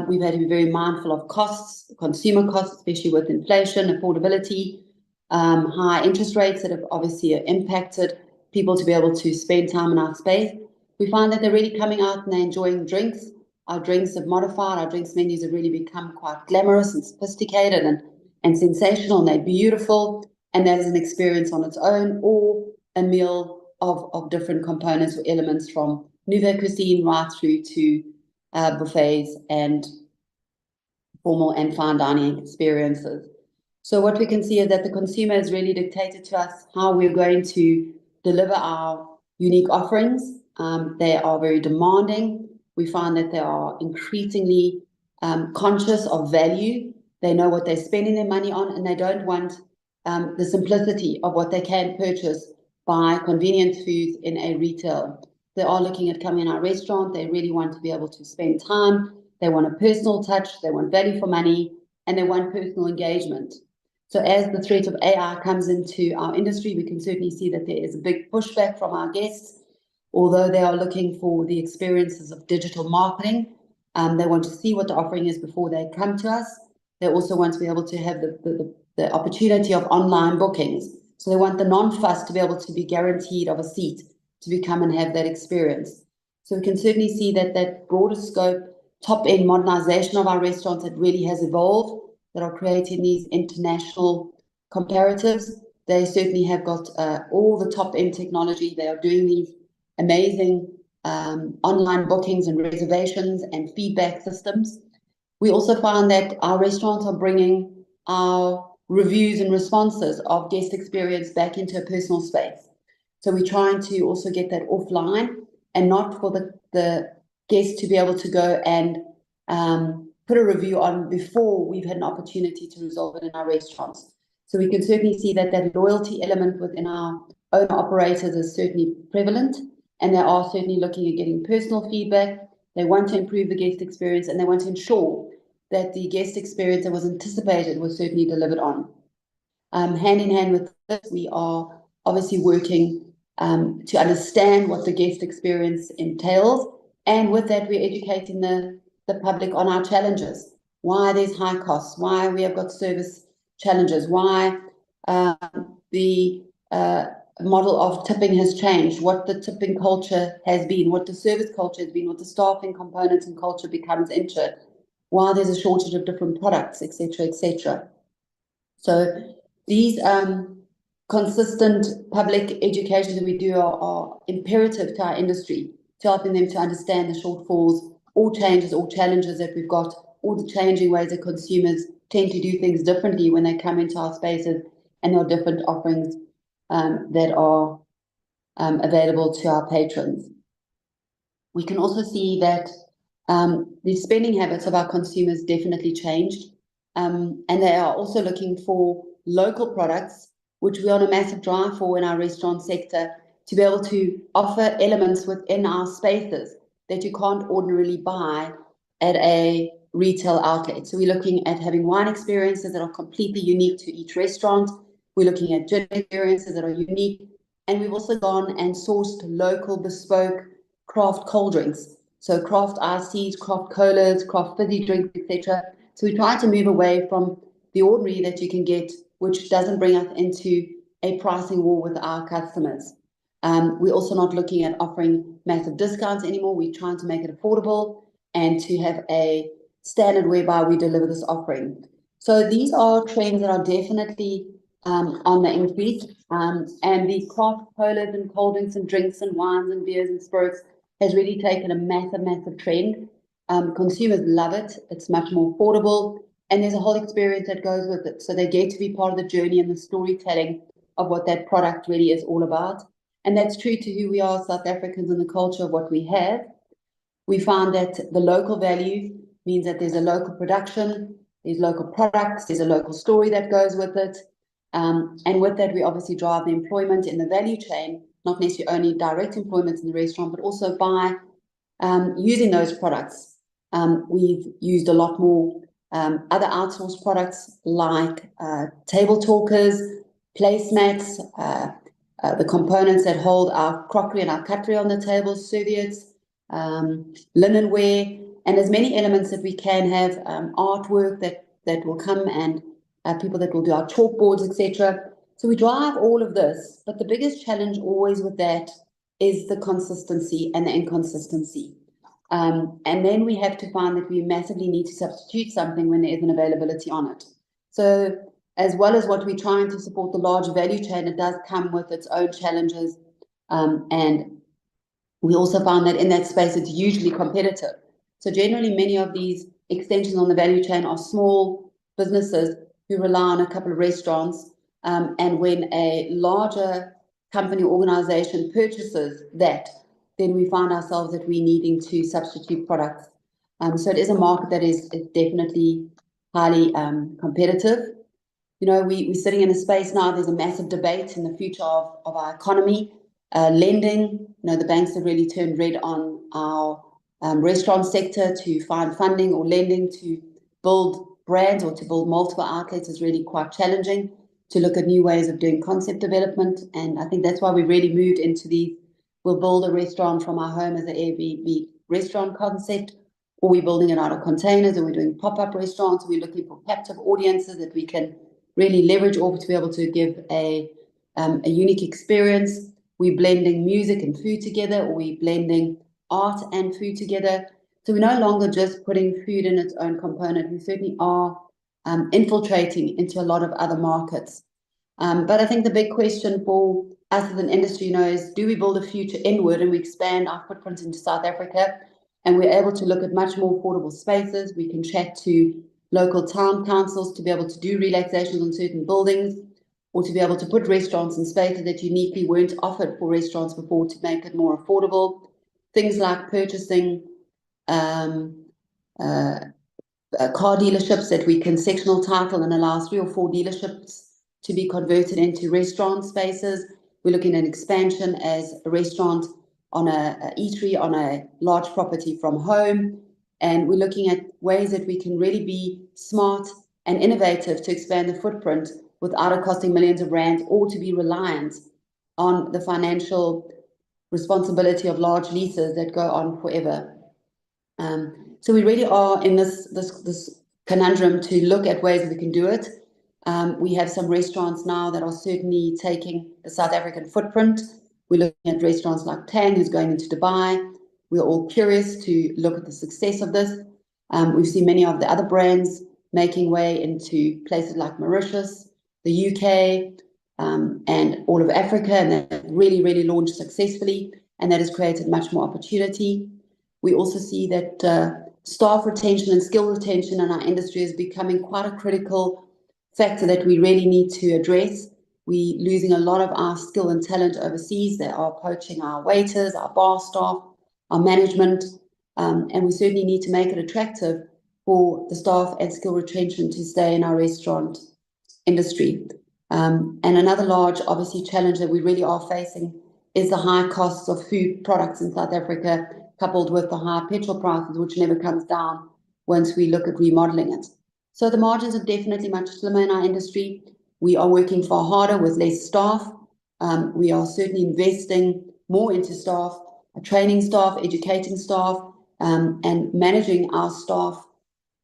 Speaker 3: We've had to be very mindful of costs, consumer costs, especially with inflation, affordability, high interest rates that have obviously impacted people to be able to spend time in our space. We find that they're really coming out and they're enjoying drinks. Our drinks have modified, our drinks menus have really become quite glamorous and sophisticated and sensational, and they're beautiful. And that is an experience on its own, or a meal of different components or elements, from nouveau cuisine right through to buffets and formal and fine dining experiences. So what we can see is that the consumer has really dictated to us how we're going to deliver our unique offerings. They are very demanding. We find that they are increasingly conscious of value. They know what they're spending their money on, and they don't want the simplicity of what they can purchase by convenience foods in a retail. They are looking at coming in our restaurant. They really want to be able to spend time. They want a personal touch. They want value for money, and they want personal engagement. So as the threat of AI comes into our industry, we can certainly see that there is a big pushback from our guests. Although they are looking for the experiences of digital marketing, they want to see what the offering is before they come to us. They also want to be able to have the opportunity of online bookings. So they want the non-fuss to be able to be guaranteed of a seat to come and have that experience. So we can certainly see that that broader scope, top-end modernization of our restaurants, that really has evolved, that are creating these international comparatives. They certainly have got all the top-end technology. They are doing these amazing online bookings and reservations and feedback systems. We also found that our restaurants are bringing our reviews and responses of guest experience back into a personal space. So we're trying to also get that offline, and not for the guest to be able to go and put a review on before we've had an opportunity to resolve it in our restaurants. So we can certainly see that that loyalty element within our owner operators is certainly prevalent, and they are certainly looking at getting personal feedback. They want to improve the guest experience, and they want to ensure that the guest experience that was anticipated was certainly delivered on. Hand in hand with this, we are obviously working to understand what the guest experience entails, and with that, we're educating the public on our challenges, why there's high costs, why we have got service challenges, why the model of tipping has changed, what the tipping culture has been, what the service culture has been, what the staffing components and culture becomes into it, why there's a shortage of different products, etc., etc. So these consistent public education that we do are imperative to our industry, to helping them to understand the shortfalls, all changes, all challenges that we've got, all the changing ways that consumers tend to do things differently when they come into our spaces, and there are different offerings that are available to our patrons. We can also see that the spending habits of our consumers definitely changed, and they are also looking for local products, which we're on a massive drive for in our restaurant sector, to be able to offer elements within our spaces that you can't ordinarily buy at a retail outlet. So we're looking at having wine experiences that are completely unique to each restaurant. We're looking at gin experiences that are unique. And we've also gone and sourced local bespoke craft cold drinks. So craft iced teas, craft colas, craft fizzy drinks, etc. So we try to move away from the ordinary that you can get, which doesn't bring us into a pricing war with our customers. We're also not looking at offering massive discounts anymore. We're trying to make it affordable and to have a standard whereby we deliver this offering. So these are trends that are definitely on the increase. And the craft colas and cold drinks and drinks and wines and beers and spirits has really taken a massive trend. Consumers love it. It's much more affordable, and there's a whole experience that goes with it. So they get to be part of the journey and the storytelling of what that product really is all about. And that's true to who we are, South Africans, and the culture of what we have. We found that the local value means that there's a local production, there's local products, there's a local story that goes with it. And with that, we obviously drive the employment in the value chain, not necessarily only direct employment in the restaurant, but also by using those products. We've used a lot more other outsourced products like table talkers, placemats, the components that hold our crockery and our cutlery on the table, serviettes, linenware, and as many elements that we can have, artwork that will come, and people that will do our chalkboards, etc. So we drive all of this, but the biggest challenge always with that is the consistency and the inconsistency. And then we have to find that we massively need to substitute something when there is an availability on it. So as well as what we're trying to support the large value chain, it does come with its own challenges. And we also found that in that space, it's usually competitive. So generally, many of these extensions on the value chain are small businesses who rely on a couple of restaurants. And when a larger company organization purchases that, then we find ourselves that we're needing to substitute products So it is a market that is definitely highly competitive. You know, we're sitting in a space now, there's a massive debate in the future of our economy. Lending, you know, the banks have really turned red on our restaurant sector to find funding or lending to build brands or to build multiple outlets is really quite challenging, to look at new ways of doing concept development. And I think that's why we really moved into we'll build a restaurant from our home as an Airbnb restaurant concept, or we're building it out of containers, or we're doing pop-up restaurants. We're looking for captive audiences that we can really leverage off to be able to give a unique experience. We're blending music and food together, or we're blending art and food together. So we're no longer just putting food in its own component. We certainly are infiltrating into a lot of other markets. But I think the big question for us as an industry, you know, is do we build a future inward and we expand our footprint into South Africa, and we're able to look at much more affordable spaces. We can chat to local town councils to be able to do relaxations on certain buildings, or to be able to put restaurants in spaces that uniquely weren't offered for restaurants before to make it more affordable. Things like purchasing car dealerships that we can sectional title and allow 3 or 4 dealerships to be converted into restaurant spaces. We're looking at expansion as a restaurant on a eatery on a large property from home. And we're looking at ways that we can really be smart and innovative to expand the footprint without it costing millions of rands, or to be reliant on the financial responsibility of large leases that go on forever. So we really are in this conundrum to look at ways that we can do it. We have some restaurants now that are certainly taking the South African footprint. We're looking at restaurants like Tang, who's going into Dubai. We're all curious to look at the success of this. We've seen many of the other brands making way into places like Mauritius, the UK, and all of Africa, and that really, really launched successfully, and that has created much more opportunity. We also see that staff retention and skill retention in our industry is becoming quite a critical factor that we really need to address. We're losing a lot of our skill and talent overseas. They are poaching our waiters, our bar staff, our management, and we certainly need to make it attractive for the staff and skill retention to stay in our restaurant industry. And another large, obviously, challenge that we really are facing is the high costs of food products in South Africa, coupled with the high petrol prices, which never comes down once we look at remodeling it. So the margins are definitely much slimmer in our industry. We are working far harder with less staff. We are certainly investing more into staff, training staff, educating staff, and managing our staff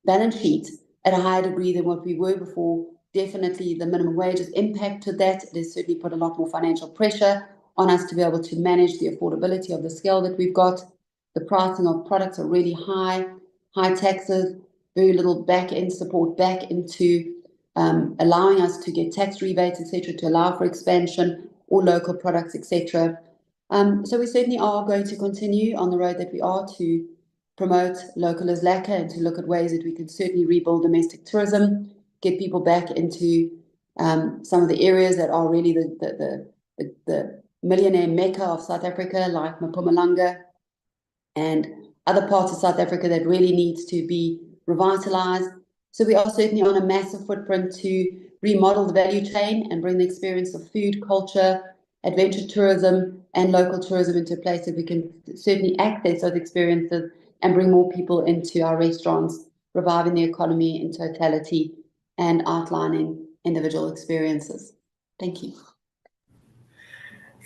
Speaker 3: balance sheet at a higher degree than what we were before. Definitely the minimum wage has impacted that. It has certainly put a lot more financial pressure on us to be able to manage the affordability of the scale that we've got. The pricing of products are really high taxes, very little back-end support back into allowing us to get tax rebates, etc., to allow for expansion or local products, etc. So we certainly are going to continue on the road that we are to promote local as lacquer and to look at ways that we can certainly rebuild domestic tourism, get people back into some of the areas that are really the millionaire mecca of South Africa, like Mpumalanga and other parts of South Africa that really needs to be revitalized. So we are certainly on a massive footprint to remodel the value chain and bring the experience of food, culture, adventure tourism, and local tourism into a place that we can certainly access those experiences and bring more people into our restaurants, reviving the economy in totality and outlining individual experiences. Thank you.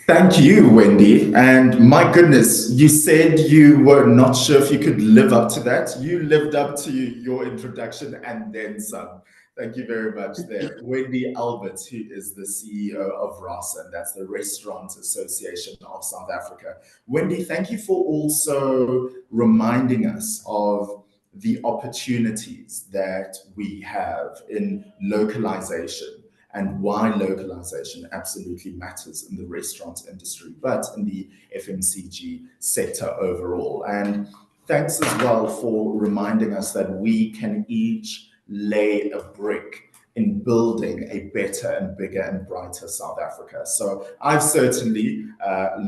Speaker 2: Thank you, Wendy. And my goodness, you said you were not sure if you could live up to that. You lived up to your introduction and then some. Thank you very much there. Wendy Albert, who is the CEO of RAS, and that's the Restaurant Association of South Africa. Wendy, thank you for also reminding us of the opportunities that we have in localization, and why localization absolutely matters in the restaurant industry, but in the FMCG sector overall. And thanks as well for reminding us that we can each lay a brick in building a better and bigger and brighter South Africa. So I've certainly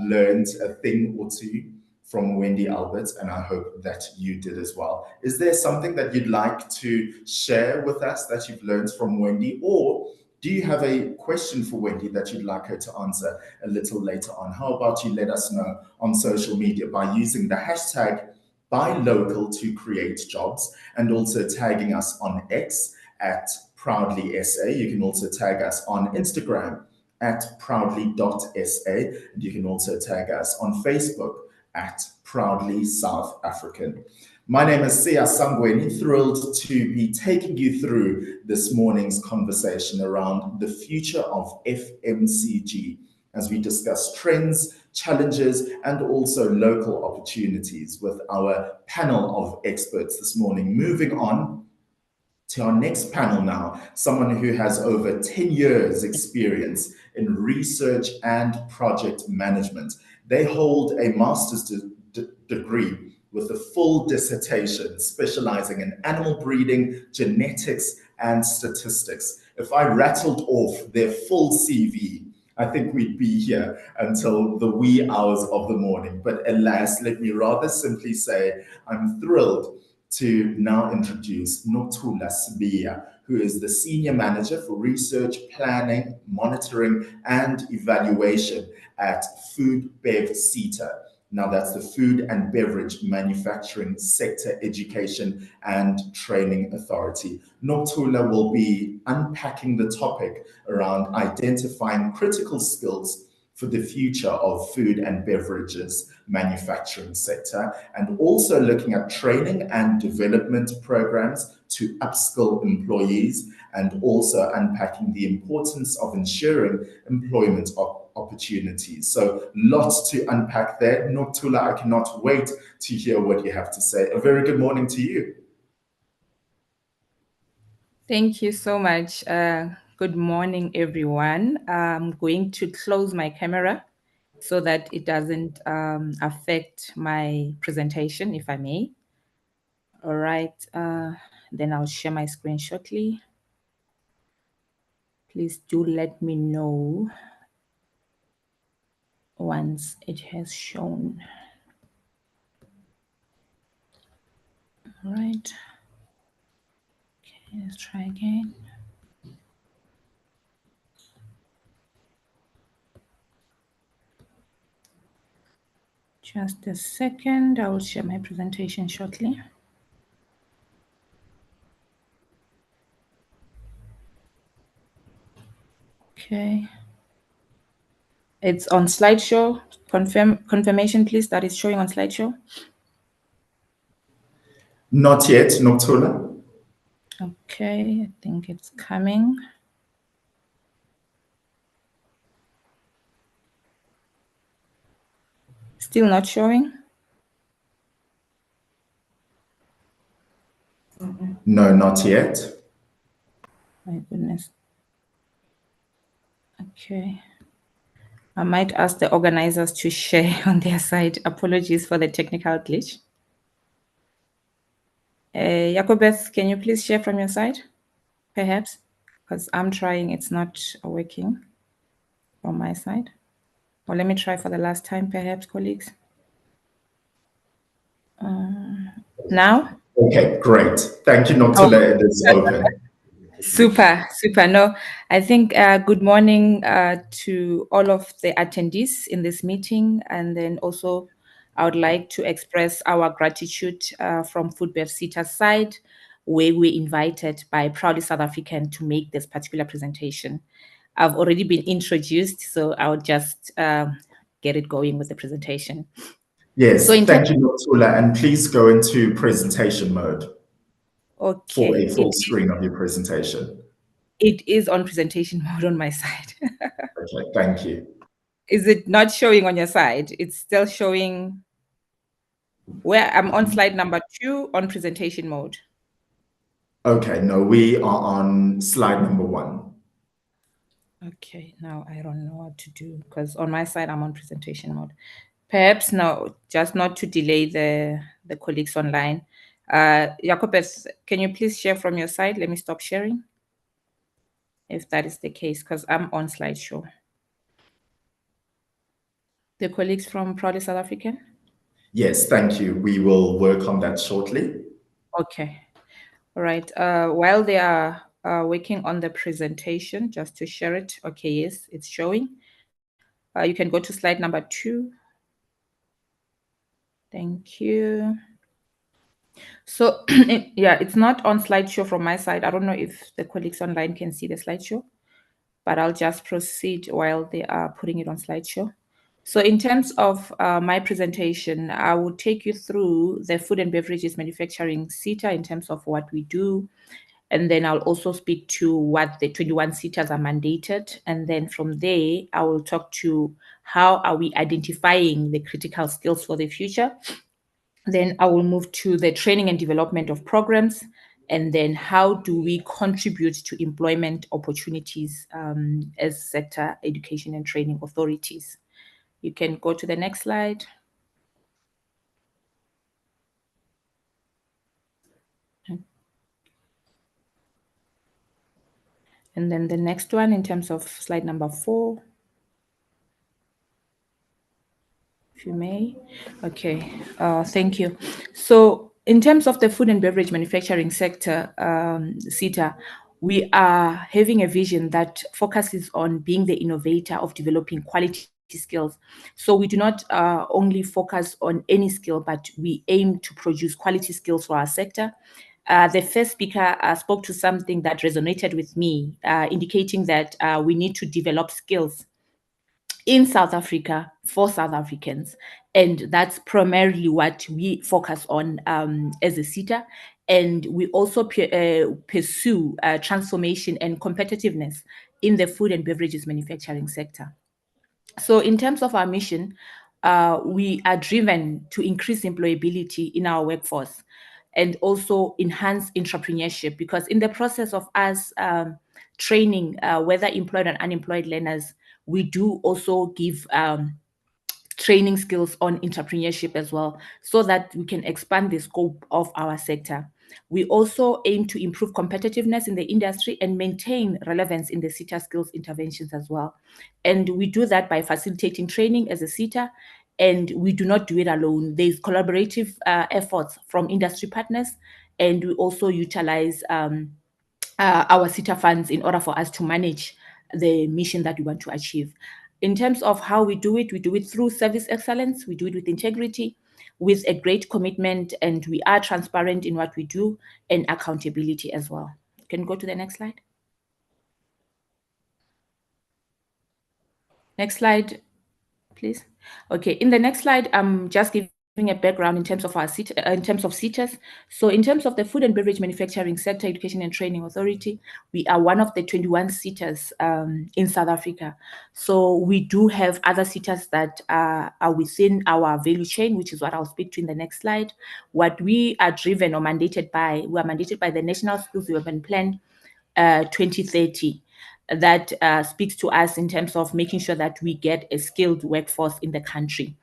Speaker 2: learned a thing or two from Wendy Albert, and I hope that you did as well. Is there something that you'd like to share with us that you've learned from Wendy, or do you have a question for Wendy that you'd like her to answer a little later on? How about you let us know on social media by using the hashtag #BuyLocal to create jobs, and also tagging us on X at ProudlySA. You can also tag us on Instagram at proudly.sa, and you can also tag us on Facebook at Proudly South African. My name is Sia Sangweni, thrilled to be taking you through this morning's conversation around the future of FMCG as we discuss trends, challenges, and also local opportunities with our panel of experts this morning. Moving on to our next panel now, someone who has over 10 years experience in research and project management. They hold a master's degree with a full dissertation specializing in animal breeding, genetics, and statistics. If I rattled off their full CV, I think we'd be here until the wee hours of the morning. But alas, let me rather simply say I'm thrilled to now introduce Nothula Sibiya, who is the Senior Manager for Research, Planning, Monitoring, and Evaluation at Food Bev CETA. Now that's the Food and Beverage Manufacturing Sector Education and Training Authority. Nothula will be unpacking the topic around identifying critical skills for the future of food and beverages manufacturing sector, and also looking at training and development programs to upskill employees, and also unpacking the importance of ensuring employment opportunities. So lots to unpack there. Nothula, I cannot wait to hear what you have to say. A very good morning to you.
Speaker 4: Thank you so much. Good morning, everyone. I'm going to close my camera so that it doesn't affect my presentation, if I may. All right, then I'll share my screen shortly. Please do let me know once it has shown. All right. Okay, let's try again. Just a second, I will share my presentation shortly. Okay. It's on slideshow. Confirmation, please, that is showing on slideshow.
Speaker 2: Not yet, Nothula.
Speaker 4: Okay, I think it's coming. Still not showing?
Speaker 2: No, not yet.
Speaker 4: My goodness. Okay. I might ask the organizers to share on their side. Apologies for the technical glitch. Jacobeth, can you please share from your side? Perhaps, because I'm trying, it's not working from my side. Or let me try for the last time, perhaps, colleagues. Now?
Speaker 2: Okay, great. Thank you, Nothula. It is open.
Speaker 4: Super. No, I think good morning to all of the attendees in this meeting. And then also, I would like to express our gratitude from Food Bev CETA's side, where we're invited by Proudly South African to make this particular presentation. I've already been introduced, so I'll just get it going with the presentation.
Speaker 2: Yes, so thank you, Nothula. And please go into presentation mode.
Speaker 4: Okay.
Speaker 2: For a full screen of your presentation.
Speaker 4: It is on presentation mode on my side.
Speaker 2: Okay, thank you.
Speaker 4: Is it not showing on your side? It's still showing where I'm on slide number 2 on presentation mode.
Speaker 2: Okay, no, we are on slide number 1.
Speaker 4: Okay, now I don't know what to do because on my side I'm on presentation mode. Perhaps now, just not to delay the colleagues online. Jacobus, can you please share from your side? Let me stop sharing. If that is the case, because I'm on slideshow. The colleagues from Proudly South African?
Speaker 2: Yes, thank you. We will work on that shortly.
Speaker 4: Okay. All right. While they are working on the presentation, just to share it. Okay, yes, it's showing. You can go to slide number 2. Thank you. So, yeah, it's not on slideshow from my side. I don't know if the colleagues online can see the slideshow, but I'll just proceed while they are putting it on slideshow. So in terms of my presentation, I will take you through the food and beverages manufacturing SETA in terms of what we do. And then I'll also speak to what the 21 SETAs are mandated. And then from there, I will talk to how are we identifying the critical skills for the future. Then I will move to the training and development of programs. And then how do we contribute to employment opportunities as sector education and training authorities. You can go to the next slide. And then the next one in terms of slide number 4. If you may. Okay, thank you. So in terms of the food and beverage manufacturing sector, SETA, we are having a vision that focuses on being the innovator of developing quality skills. So we do not only focus on any skill, but we aim to produce quality skills for our sector. The first speaker spoke to something that resonated with me, indicating that we need to develop skills in South Africa for South Africans. And that's primarily what we focus on as a SETA. And we also pursue transformation and competitiveness in the food and beverages manufacturing sector. So in terms of our mission, we are driven to increase employability in our workforce and also enhance entrepreneurship, because in the process of us training whether employed and unemployed learners, we do also give training skills on entrepreneurship as well, so that we can expand the scope of our sector. We also aim to improve competitiveness in the industry and maintain relevance in the SETA skills interventions as well. And we do that by facilitating training as a SETA, and we do not do it alone. There's collaborative efforts from industry partners, and we also utilize our SETA funds in order for us to manage the mission that we want to achieve. In terms of how we do it through service excellence, we do it with integrity, with a great commitment, and we are transparent in what we do, and accountability as well. You can go to the next slide. Next slide, please. Okay, in the next slide, I'm just giving a background in terms of our SETAs. So in terms of the Food and Beverage Manufacturing Sector Education and Training Authority, we are one of the 21 SETAs in South Africa. So we do have other SETAs that are within our value chain, which is what I'll speak to in the next slide. What we are driven or mandated by, we are mandated by the National Skills Development Plan 2030. That speaks to us in terms of making sure that we get a skilled workforce in the country.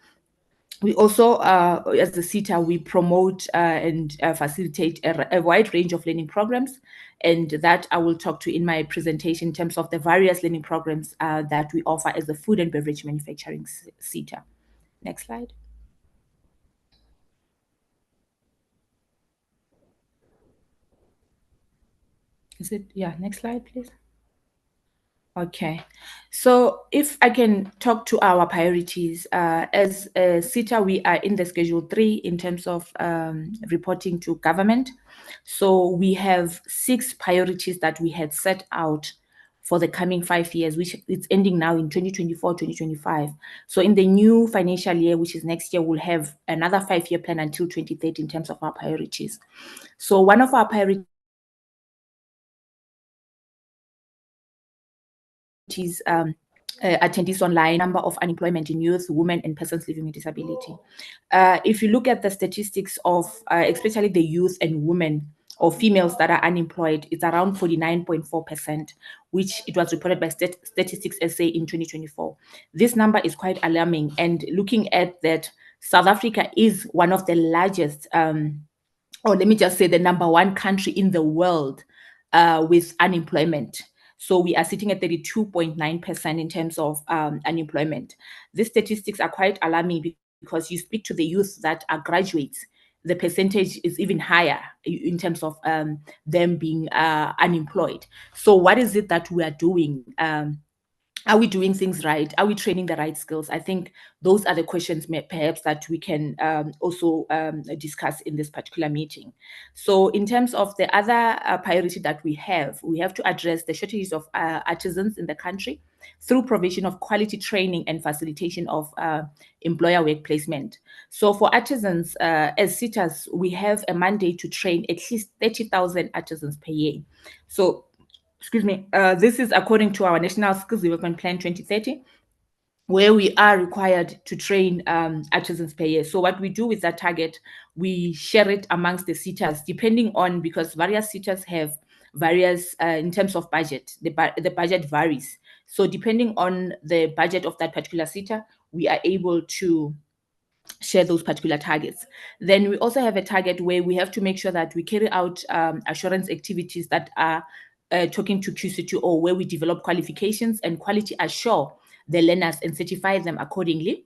Speaker 4: We also, as the SETA, we promote and facilitate a wide range of learning programs, and that I will talk to in my presentation in terms of the various learning programs that we offer as the Food and Beverage Manufacturing SETA. Next slide. Is it? Yeah, next slide, please. Okay, so if I can talk to our priorities, as SETA, we are in the Schedule 3 in terms of reporting to government. So we have 6 priorities that we had set out for the coming 5 years, which it's ending now in 2024, 2025. So in the new financial year, which is next year, we'll have another 5-year plan until 2030 in terms of our priorities. So one of our priorities attendees online, number of unemployment in youth, women, and persons living with disability. If you look at the statistics of especially the youth and women or females that are unemployed, it's around 49.4%, which it was reported by Statistics SA in 2024. This number is quite alarming, and looking at that, South Africa is one of the largest, or let me just say the number 1 country in the world with unemployment. So we are sitting at 32.9% in terms of unemployment. These statistics are quite alarming because you speak to the youth that are graduates, the percentage is even higher in terms of them being unemployed. So what is it that we are doing? Are we doing things right? Are we training the right skills? I think those are the questions perhaps that we can also discuss in this particular meeting. So in terms of the other priority that we have to address the shortages of artisans in the country through provision of quality training and facilitation of employer work placement. So for artisans, as SETAs, we have a mandate to train at least 30,000 artisans per year. So this is according to our National Skills Development Plan 2030, where we are required to train artisans per year. So what we do with that target, we share it amongst the SETAs, depending on, because various SETAs have various, in terms of budget, the budget varies. So depending on the budget of that particular SETA, we are able to share those particular targets. Then we also have a target where we have to make sure that we carry out assurance activities that are talking to QC2O, where we develop qualifications and quality assure the learners and certify them accordingly.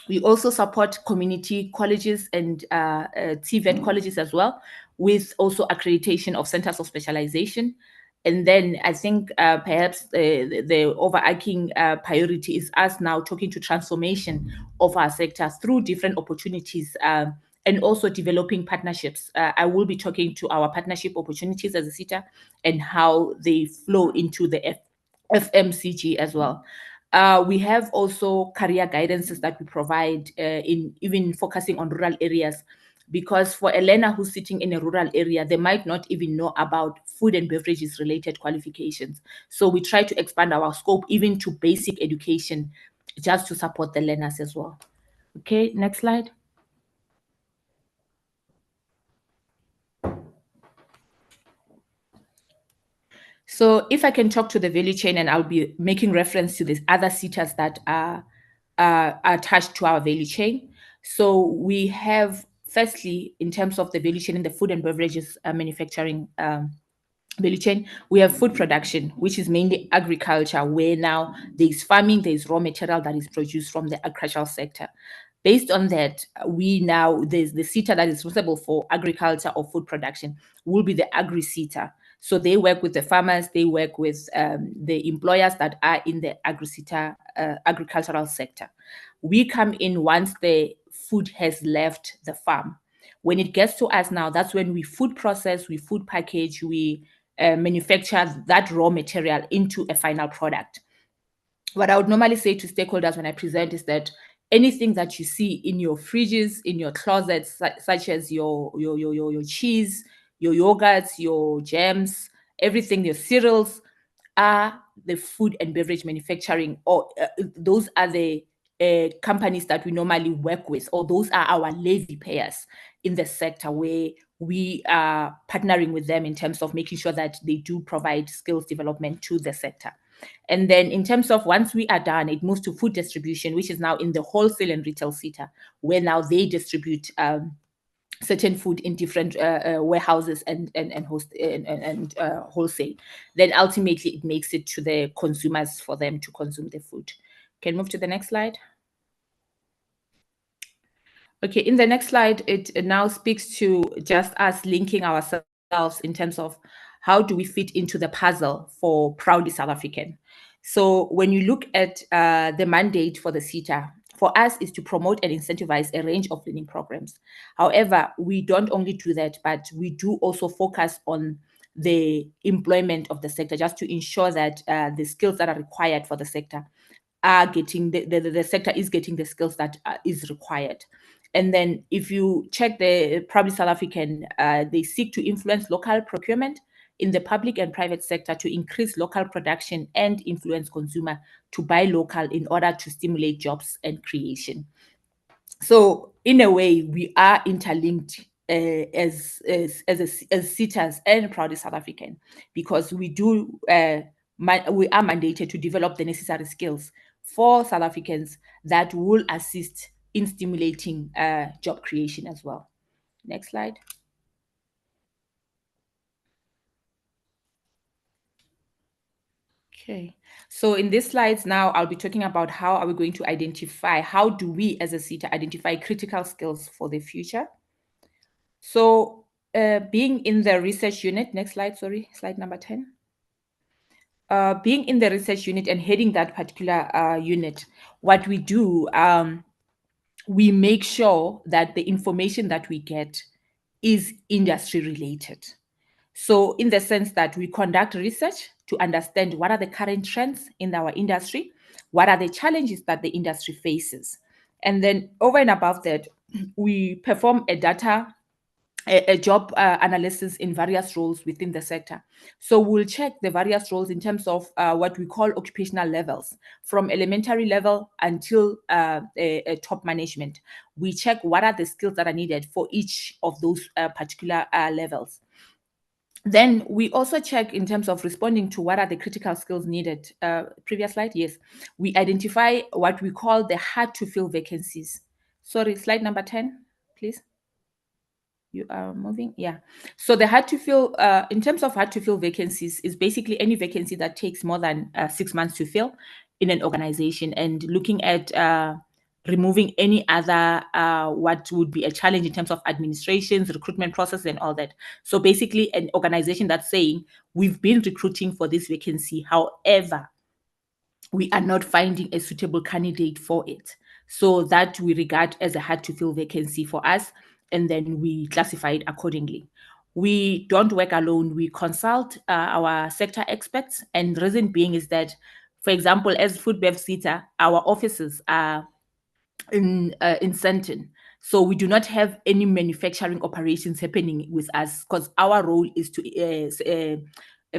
Speaker 4: We also support community colleges and TVET colleges as well, with also accreditation of centers of specialization. And then I think perhaps the overarching priority is us now talking to transformation of our sector through different opportunities and also developing partnerships. I will be talking to our partnership opportunities as a SETA and how they flow into the FMCG as well. We have also career guidances that we provide in even focusing on rural areas, because for a learner who's sitting in a rural area, they might not even know about food and beverages related qualifications. So we try to expand our scope even to basic education, just to support the learners as well. Okay, next slide. So if I can talk to the value chain, and I'll be making reference to these other SETAs that are attached to our value chain. So we have, firstly, in terms of the value chain in the food and beverages manufacturing value chain, we have food production, which is mainly agriculture, where now there's farming, there's raw material that is produced from the agricultural sector. Based on that, there's the SETA that is responsible for agriculture or food production will be the agri-SETA. So they work with the farmers, they work with the employers that are in the agri-SETA agricultural sector. We come in once the food has left the farm. When it gets to us now, that's when we food process, we food package, we manufacture that raw material into a final product. What I would normally say to stakeholders when I present is that anything that you see in your fridges, in your closets, such as your cheese, your yogurts, your jams, everything, your cereals, are the food and beverage manufacturing, or those are the companies that we normally work with, or those are our levy payers in the sector, where we are partnering with them in terms of making sure that they do provide skills development to the sector. And then in terms of once we are done, it moves to food distribution, which is now in the wholesale and retail SETA, where now they distribute certain food in different warehouses and wholesale. Then ultimately it makes it to the consumers for them to consume the food. Can move to the next slide. Okay, in the next slide, it now speaks to just us linking ourselves in terms of how do we fit into the puzzle for Proudly South African. So when you look at the mandate for the SETA, for us is to promote and incentivize a range of learning programs. However, we don't only do that, but we do also focus on the employment of the sector, just to ensure that the skills that are required for the sector are getting, the sector is getting the skills that is required. And then if you check the Proudly South African, they seek to influence local procurement in the public and private sector to increase local production and influence consumer to buy local in order to stimulate jobs and creation. So in a way, we are interlinked as SETAs and Proudly South African, because we do we are mandated to develop the necessary skills for South Africans that will assist in stimulating job creation as well. Next slide. Okay, so in these slides now, I'll be talking about how are we going to identify, how do we as a SETA identify critical skills for the future? So being in the research unit, next slide, sorry, slide number 10. Being in the research unit and heading that particular unit, what we do, we make sure that the information that we get is industry related. So in the sense that we conduct research to understand what are the current trends in our industry, what are the challenges that the industry faces. And then over and above that, we perform a job analysis in various roles within the sector. So we'll check the various roles in terms of what we call occupational levels, from elementary level until a top management. We check what are the skills that are needed for each of those particular levels. Then we also check in terms of responding to what are the critical skills needed. Previous slide, yes. We identify what we call the hard to fill vacancies. Sorry, slide number 10, please. You are moving, yeah. So the hard to fill, in terms of hard to fill vacancies, is basically any vacancy that takes more than 6 months to fill in an organization, and looking at removing any other what would be a challenge in terms of administrations, recruitment process, and all that. So basically, an organization that's saying we've been recruiting for this vacancy, however, we are not finding a suitable candidate for it. So that we regard as a hard to fill vacancy for us, and then we classify it accordingly. We don't work alone. We consult our sector experts, and reason being is that, for example, as Food Bev SETA, our offices are in Sandton. So we do not have any manufacturing operations happening with us, because our role is to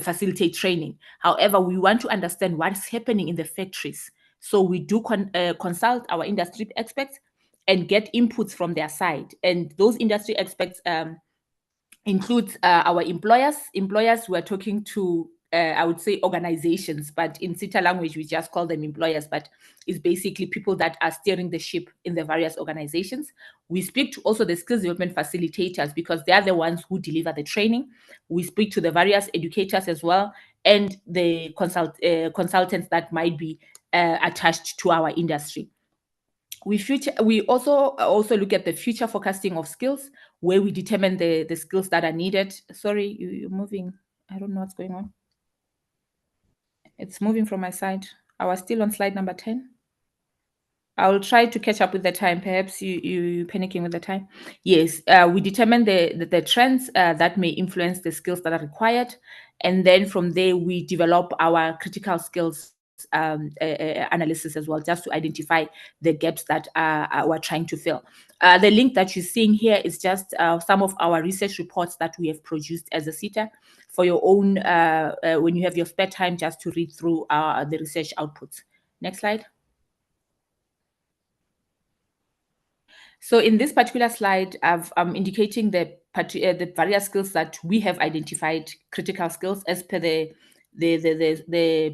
Speaker 4: facilitate training. However, we want to understand what's happening in the factories. So we do consult our industry experts and get inputs from their side. And those industry experts includes our employers. Employers, we're talking to, I would say, organizations, but in SETA language, we just call them employers, but it's basically people that are steering the ship in the various organizations. We speak to also the skills development facilitators, because they are the ones who deliver the training. We speak to the various educators as well, and the consultants that might be attached to our industry. We also look at the future forecasting of skills, where we determine the skills that are needed. Sorry, you're moving. I don't know what's going on. It's moving from my side. I was still on slide number 10. I will try to catch up with the time. Perhaps you panicking with the time. Yes, we determine the trends that may influence the skills that are required, and then from there we develop our critical skills analysis as well, just to identify the gaps that we're trying to fill. The link that you're seeing here is just some of our research reports that we have produced as a SETA for your own, when you have your spare time, just to read through the research outputs. Next slide. So in this particular slide, I'm indicating the various skills that we have identified, critical skills, as per the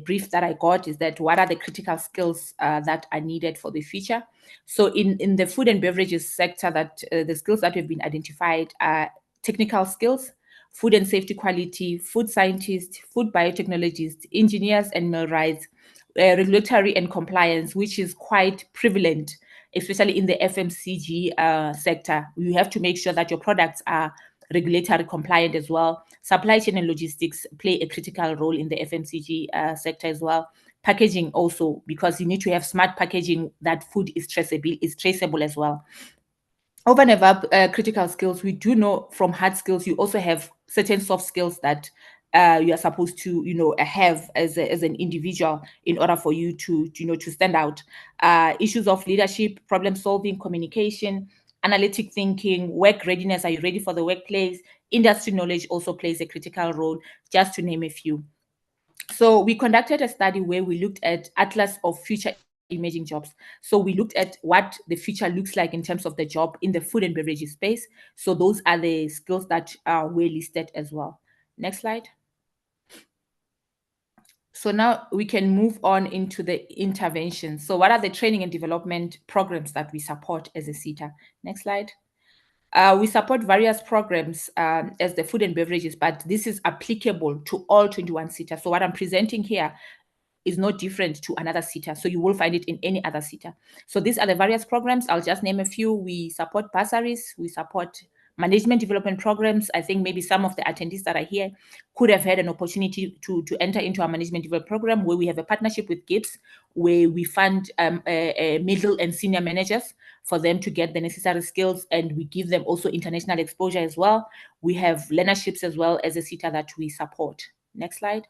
Speaker 4: brief that I got, is that what are the critical skills that are needed for the future. So in the food and beverages sector, that the skills that have been identified are technical skills, food and safety quality, food scientists, food biotechnologists, engineers and millwrights, regulatory and compliance, which is quite prevalent, especially in the FMCG sector. You have to make sure that your products are regulatory compliant as well. Supply chain and logistics play a critical role in the FMCG sector as well. Packaging also, because you need to have smart packaging, that food is traceable as well. Over and above critical skills, we do know from hard skills, you also have certain soft skills that you are supposed to, have as an individual in order for you to stand out. Issues of leadership, problem solving, communication, analytic thinking, work readiness. Are you ready for the workplace? Industry knowledge also plays a critical role, just to name a few. So we conducted a study where we looked at Atlas of Future Emerging Jobs. So we looked at what the future looks like in terms of the job in the food and beverage space. So those are the skills that were listed as well. Next slide. So now we can move on into the intervention. So what are the training and development programs that we support as a SETA? Next slide. We support various programs as the food and beverages, but this is applicable to all 21 SETA. So what I'm presenting here is no different to another SETA. So you will find it in any other SETA. So these are the various programs. I'll just name a few. We support bursaries. We support management development programs. I think maybe some of the attendees that are here could have had an opportunity to enter into our management development program, where we have a partnership with GIBS, where we fund middle and senior managers for them to get the necessary skills, and we give them also international exposure as well. We have learnerships as well as a SETA that we support. Next slide.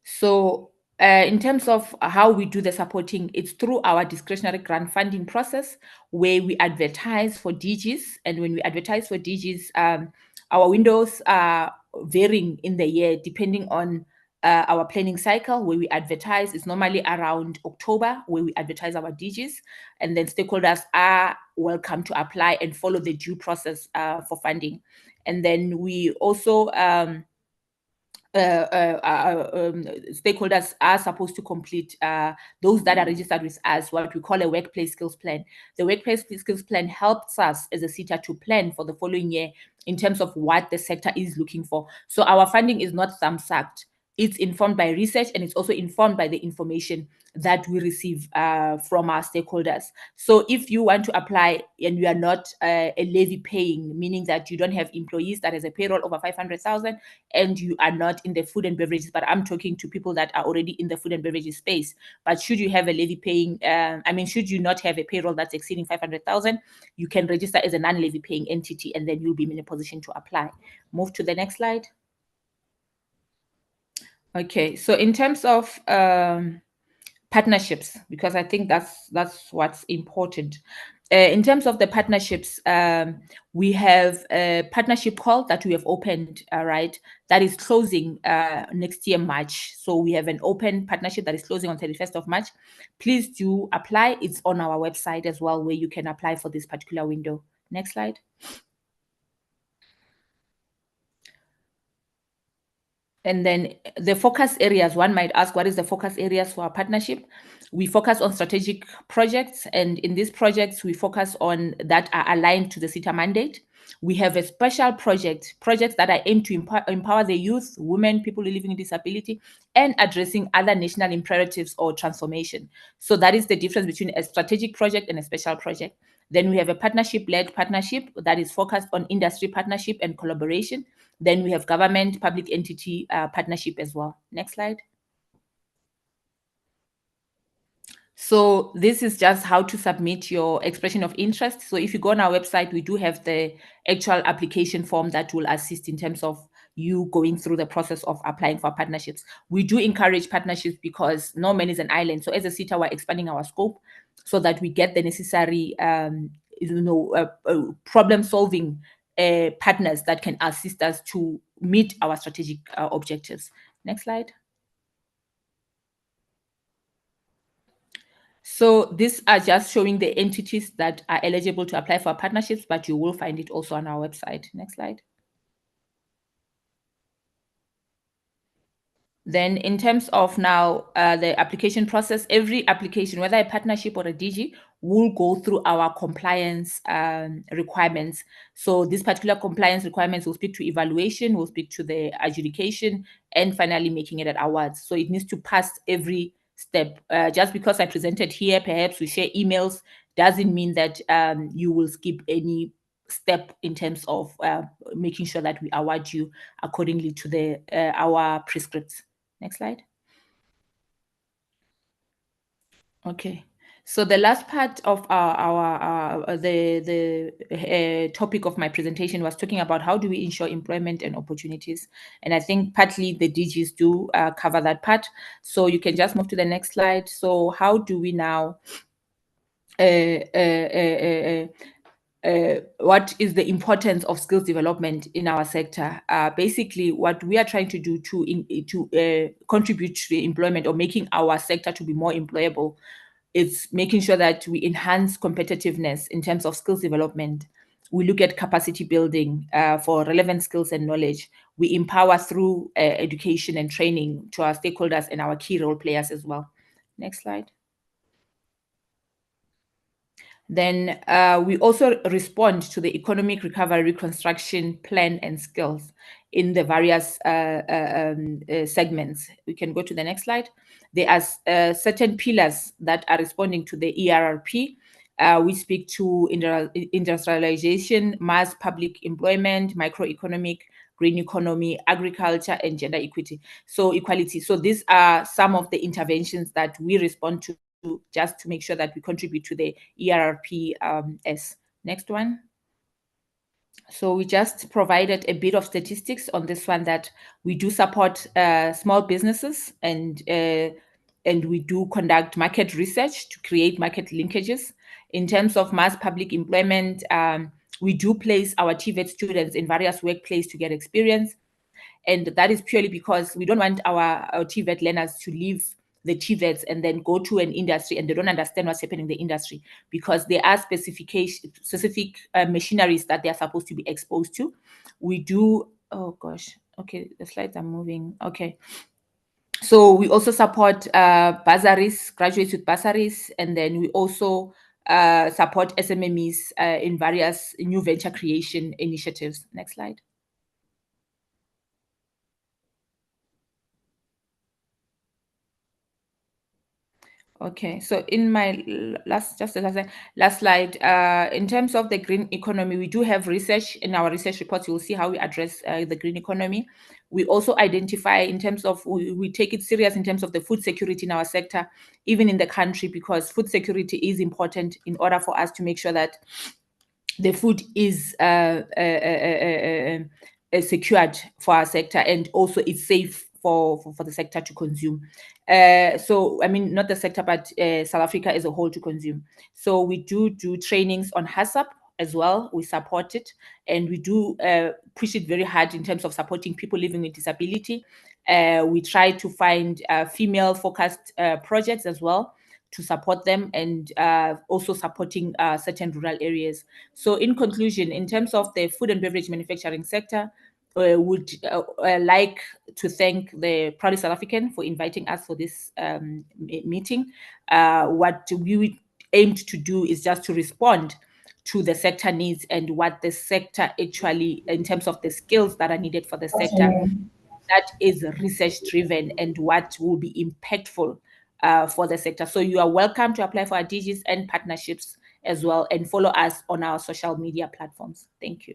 Speaker 4: So in terms of how we do the supporting, it's through our discretionary grant funding process, where we advertise for DGs. And when we advertise for DGs, our windows are varying in the year depending on our planning cycle. Where we advertise is normally around October, where we advertise our DGs, and then stakeholders are welcome to apply and follow the due process for funding. And then we also stakeholders are supposed to complete, those that are registered with us, what we call a workplace skills plan. The workplace skills plan helps us as a SETA to plan for the following year in terms of what the sector is looking for. So our funding is not thumb-sucked. It's informed by research, and it's also informed by the information that we receive from our stakeholders. So if you want to apply and you are not a levy paying, meaning that you don't have employees that has a payroll over 500,000, and you are not in the food and beverages, but I'm talking to people that are already in the food and beverages space. But should you have a levy paying, should you not have a payroll that's exceeding 500,000, you can register as a non-levy paying entity, and then you'll be in a position to apply. Move to the next slide. Okay, so in terms of partnerships, because I think that's what's important. In terms of the partnerships, we have a partnership call that we have opened, right, that is closing next year, March. So we have an open partnership that is closing on 31st of March. Please do apply. It's on our website as well, where you can apply for this particular window. Next slide. And then the focus areas, one might ask, what is the focus areas for our partnership? We focus on strategic projects, and in these projects, we focus on that are aligned to the SETA mandate. We have a special projects that are aimed to empower the youth, women, people living with disability, and addressing other national imperatives or transformation. So that is the difference between a strategic project and a special project. Then we have a partnership-led partnership that is focused on industry partnership and collaboration. Then we have government, public entity partnership as well. Next slide. So this is just how to submit your expression of interest. So if you go on our website, we do have the actual application form that will assist in terms of you going through the process of applying for partnerships. We do encourage partnerships because no man is an island. So as a SETA, we're expanding our scope so that we get the necessary problem-solving partners that can assist us to meet our strategic objectives. Next slide. So these are just showing the entities that are eligible to apply for partnerships, but you will find it also on our website. Next slide. Then in terms of now the application process, every application, whether a partnership or a DG, will go through our compliance requirements. So this particular compliance requirements will speak to evaluation, will speak to the adjudication, and finally making it at awards. So it needs to pass every step. Just because I presented here, perhaps we share emails, doesn't mean that you will skip any step in terms of making sure that we award you accordingly to the our prescripts. Next slide. Okay. So the last part of the topic of my presentation was talking about how do we ensure employment and opportunities, and I think partly the DGs do cover that part. So you can just move to the next slide. So how do we now what is the importance of skills development in our sector? Basically, what we are trying to do to contribute to the employment or making our sector to be more employable, it's making sure that we enhance competitiveness in terms of skills development. We look at capacity building for relevant skills and knowledge. We empower through education and training to our stakeholders and our key role players as well. Next slide. Then we also respond to the economic recovery reconstruction plan and skills in the various segments. We can go to the next slide. There are certain pillars that are responding to the ERRP. We speak to industrialization, mass public employment, microeconomic, green economy, agriculture, and gender equity. So equality. So these are some of the interventions that we respond to just to make sure that we contribute to the ERRP. Next one. So we just provided a bit of statistics on this one, that we do support small businesses, and we do conduct market research to create market linkages. In terms of mass public employment, we do place our TVET students in various workplaces to get experience. And that is purely because we don't want our TVET learners to leave the TVETs and then go to an industry and they don't understand what's happening in the industry, because there are specific machineries that they are supposed to be exposed to. We do, oh gosh, okay, the slides are moving. Okay. So we also support bursaries, graduates with bursaries, and then we also support SMMEs in various new venture creation initiatives. Next slide. Okay, so in my last slide, in terms of the green economy, we do have research. In our research reports, you will see how we address the green economy. We also identify in terms of, we take it serious in terms of the food security in our sector, even in the country, because food security is important in order for us to make sure that the food is secured for our sector, and also it's safe for the sector to consume. So, I mean, not the sector, but South Africa as a whole to consume. So we do trainings on HACCP as well. We support it, and we do push it very hard in terms of supporting people living with disability. We try to find female-focused projects as well to support them, and also supporting certain rural areas. So in conclusion, in terms of the food and beverage manufacturing sector, would like to thank the Proudly South African for inviting us for this meeting. What we aimed to do is just to respond to the sector needs and what the sector actually, in terms of the skills that are needed for the sector, that is research driven and what will be impactful for the sector. So you are welcome to apply for our DGs and partnerships as well, and follow us on our social media platforms. Thank you.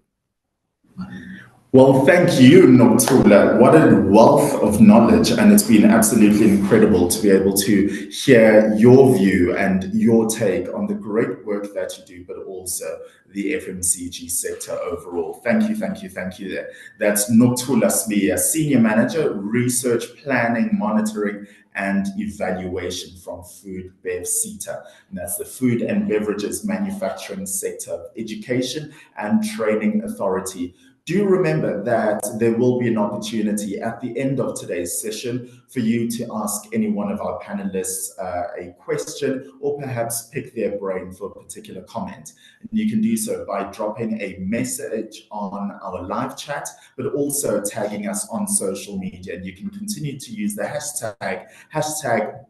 Speaker 2: Well, thank you, Nokuthula. What a wealth of knowledge, and it's been absolutely incredible to be able to hear your view and your take on the great work that you do, but also the FMCG sector overall. Thank you, thank you, thank you there. That's Nokuthula Smiya, Senior Manager, Research, Planning, Monitoring, and Evaluation from Food Bev SETA. And that's the Food and Beverages Manufacturing Sector Education and Training Authority. Do remember that there will be an opportunity at the end of today's session for you to ask any one of our panelists a question, or perhaps pick their brain for a particular comment. And you can do so by dropping a message on our live chat, but also tagging us on social media. And you can continue to use the hashtag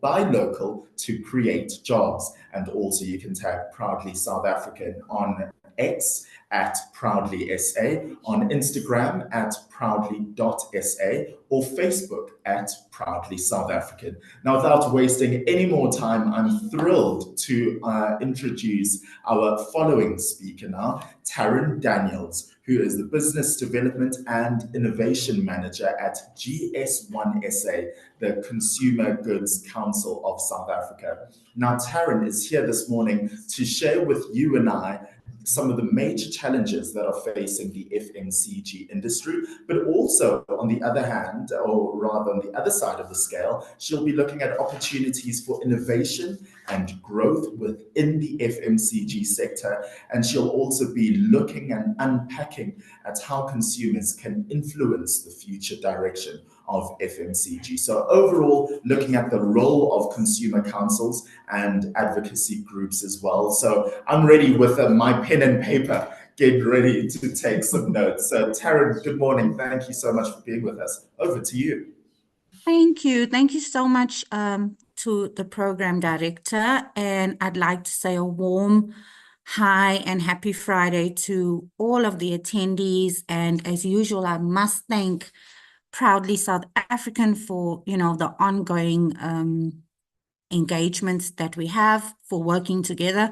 Speaker 2: #BuyLocal to create jobs. And also you can tag Proudly South African on X at ProudlySA, on Instagram at proudly.sa, or Facebook at Proudly South African. Now, without wasting any more time, I'm thrilled to introduce our following speaker now, Taryn Daniels, who is the Business Development and Innovation Manager at GS1SA, the Consumer Goods Council of South Africa. Now, Taryn is here this morning to share with you and I some of the major challenges that are facing the FMCG industry, but also on the other hand, or rather on the other side of the scale, she'll be looking at opportunities for innovation and growth within the FMCG sector. And she'll also be looking and unpacking at how consumers can influence the future direction of FMCG. So overall, looking at the role of consumer councils and advocacy groups as well. So I'm ready with my pen and paper, get ready to take some notes. So Taryn, good morning. Thank you so much for being with us. Over to you.
Speaker 5: Thank you. Thank you so much to the program director. And I'd like to say a warm Hi and happy Friday to all of the attendees. And as usual, I must thank Proudly South African for, the ongoing engagements that we have for working together,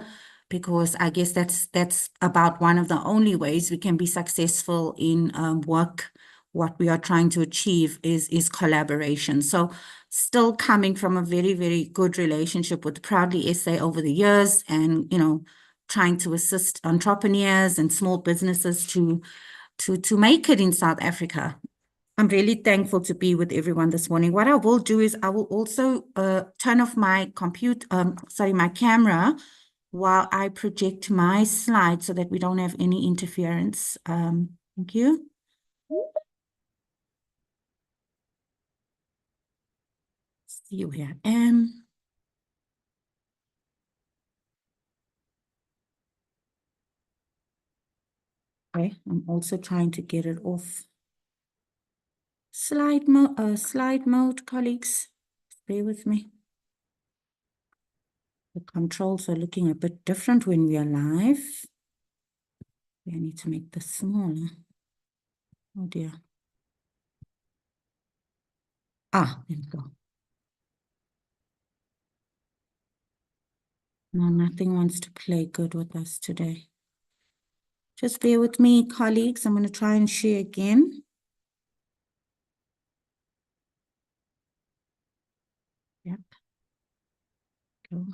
Speaker 5: because I guess that's about one of the only ways we can be successful in work. What we are trying to achieve is collaboration. So still coming from a very, very good relationship with Proudly SA over the years, and, trying to assist entrepreneurs and small businesses to make it in South Africa. I'm really thankful to be with everyone this morning. What I will do is I will also turn off my my camera while I project my slides so that we don't have any interference. Thank you. See where I am. Okay, I'm also trying to get it off slide mode, colleagues. Bear with me. The controls are looking a bit different when we are live. I need to make this smaller. Oh dear. There we go. No, nothing wants to play good with us today. Just bear with me, colleagues. I'm going to try and share again. Yep. Go.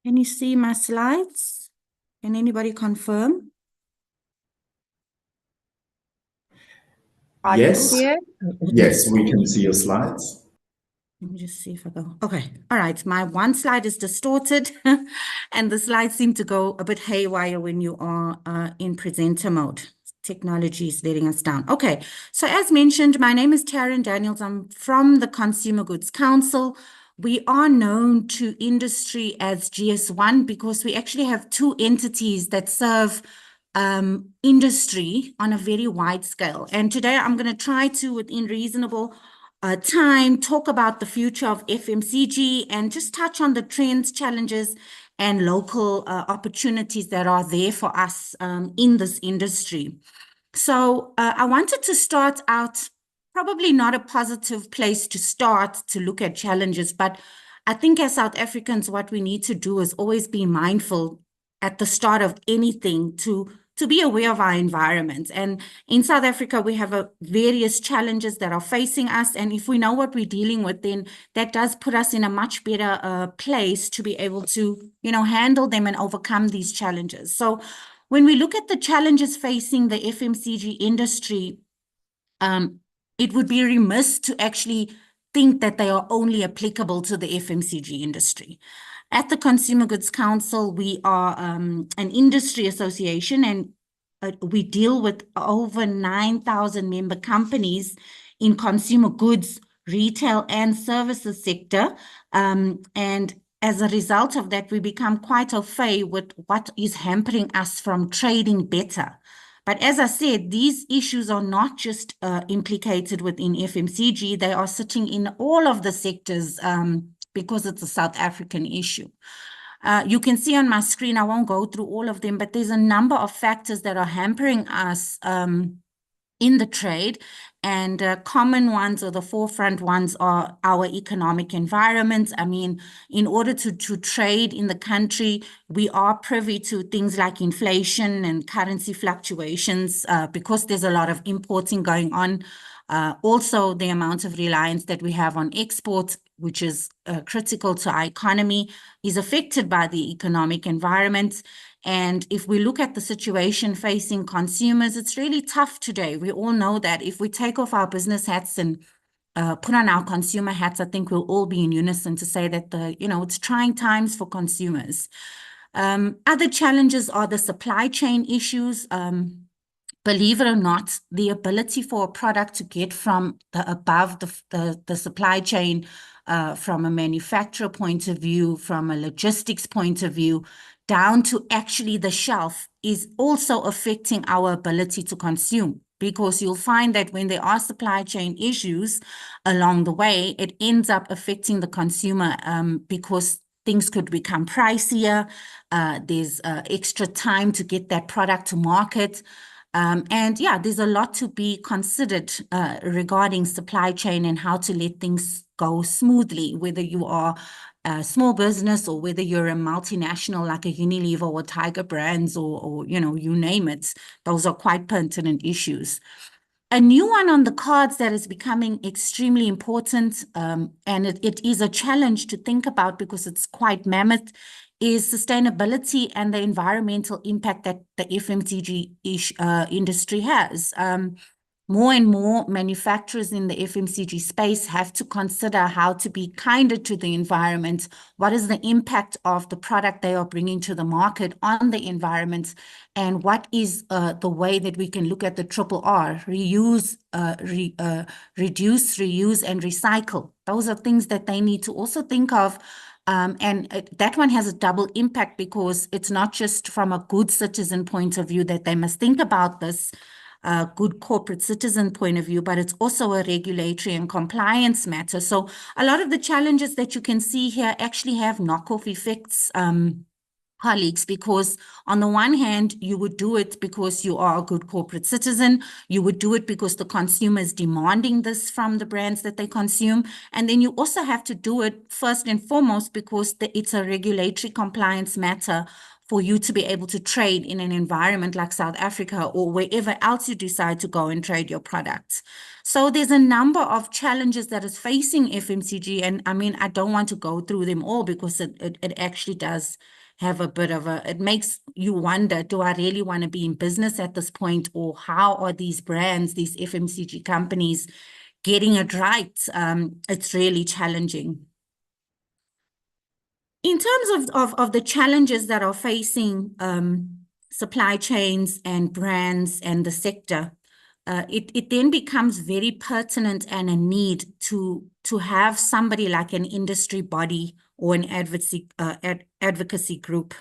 Speaker 5: Can you see my slides? Can anybody confirm?
Speaker 2: Yes. Yes, we can see your slides.
Speaker 5: Let me just see if I go. Okay. All right. My one slide is distorted and the slides seem to go a bit haywire when you are in presenter mode. Technology is letting us down. Okay. So as mentioned, my name is Taryn Daniels. I'm from the Consumer Goods Council. We are known to industry as GS1 because we actually have two entities that serve industry on a very wide scale. And today I'm going to try to, within reasonable time, talk about the future of FMCG and just touch on the trends, challenges, and local opportunities that are there for us in this industry. So I wanted to start out, probably not a positive place to start to look at challenges, but I think as South Africans, what we need to do is always be mindful at the start of anything to be aware of our environment. And in South Africa, we have various challenges that are facing us. And if we know what we're dealing with, then that does put us in a much better place to be able to, handle them and overcome these challenges. So when we look at the challenges facing the FMCG industry, it would be remiss to actually think that they are only applicable to the FMCG industry. At the Consumer Goods Council, we are an industry association, and we deal with over 9,000 member companies in consumer goods, retail, and services sector. And as a result of that, we become quite au fait with what is hampering us from trading better. But as I said, these issues are not just implicated within FMCG, they are sitting in all of the sectors because it's a South African issue. You can see on my screen, I won't go through all of them, but there's a number of factors that are hampering us in the trade. And common ones or the forefront ones are our economic environment. I mean, in order to trade in the country, we are privy to things like inflation and currency fluctuations because there's a lot of importing going on. Also, the amount of reliance that we have on exports, which is critical to our economy, is affected by the economic environment. And if we look at the situation facing consumers, it's really tough today. We all know that if we take off our business hats and put on our consumer hats, I think we'll all be in unison to say that it's trying times for consumers. Other challenges are the supply chain issues. Believe it or not, the ability for a product to get from above the supply chain, from a manufacturer point of view, from a logistics point of view, down to actually the shelf, is also affecting our ability to consume. because you'll find that when there are supply chain issues along the way, it ends up affecting the consumer because things could become pricier. There's extra time to get that product to market. And yeah, there's a lot to be considered regarding supply chain and how to let things go smoothly, whether you are a small business or whether you're a multinational like a Unilever or Tiger Brands or you know, you name it. Those are quite pertinent issues. A new one on the cards that is becoming extremely important, and it is a challenge to think about because it's quite mammoth, is sustainability and the environmental impact that the FMCG industry has. More and more manufacturers in the FMCG space have to consider how to be kinder to the environment. What is the impact of the product they are bringing to the market on the environment? And what is the way that we can look at the triple R, reuse, reduce, reuse, and recycle? Those are things that they need to also think of. That one has a double impact because it's not just from a good citizen point of view that they must think about this, good corporate citizen point of view, but it's also a regulatory and compliance matter. So a lot of the challenges that you can see here actually have knockoff effects, colleagues, because on the one hand, you would do it because you are a good corporate citizen. You would do it because the consumer is demanding this from the brands that they consume. And then you also have to do it first and foremost because it's a regulatory compliance matter for you to be able to trade in an environment like South Africa or wherever else you decide to go and trade your products. So there's a number of challenges that is facing FMCG. And I mean, I don't want to go through them all because it actually does have a bit of it makes you wonder, do I really want to be in business at this point? Or how are these brands, these FMCG companies getting it right? It's really challenging. In terms of the challenges that are facing supply chains and brands and the sector, it then becomes very pertinent and a need to have somebody like an industry body or an advocacy group.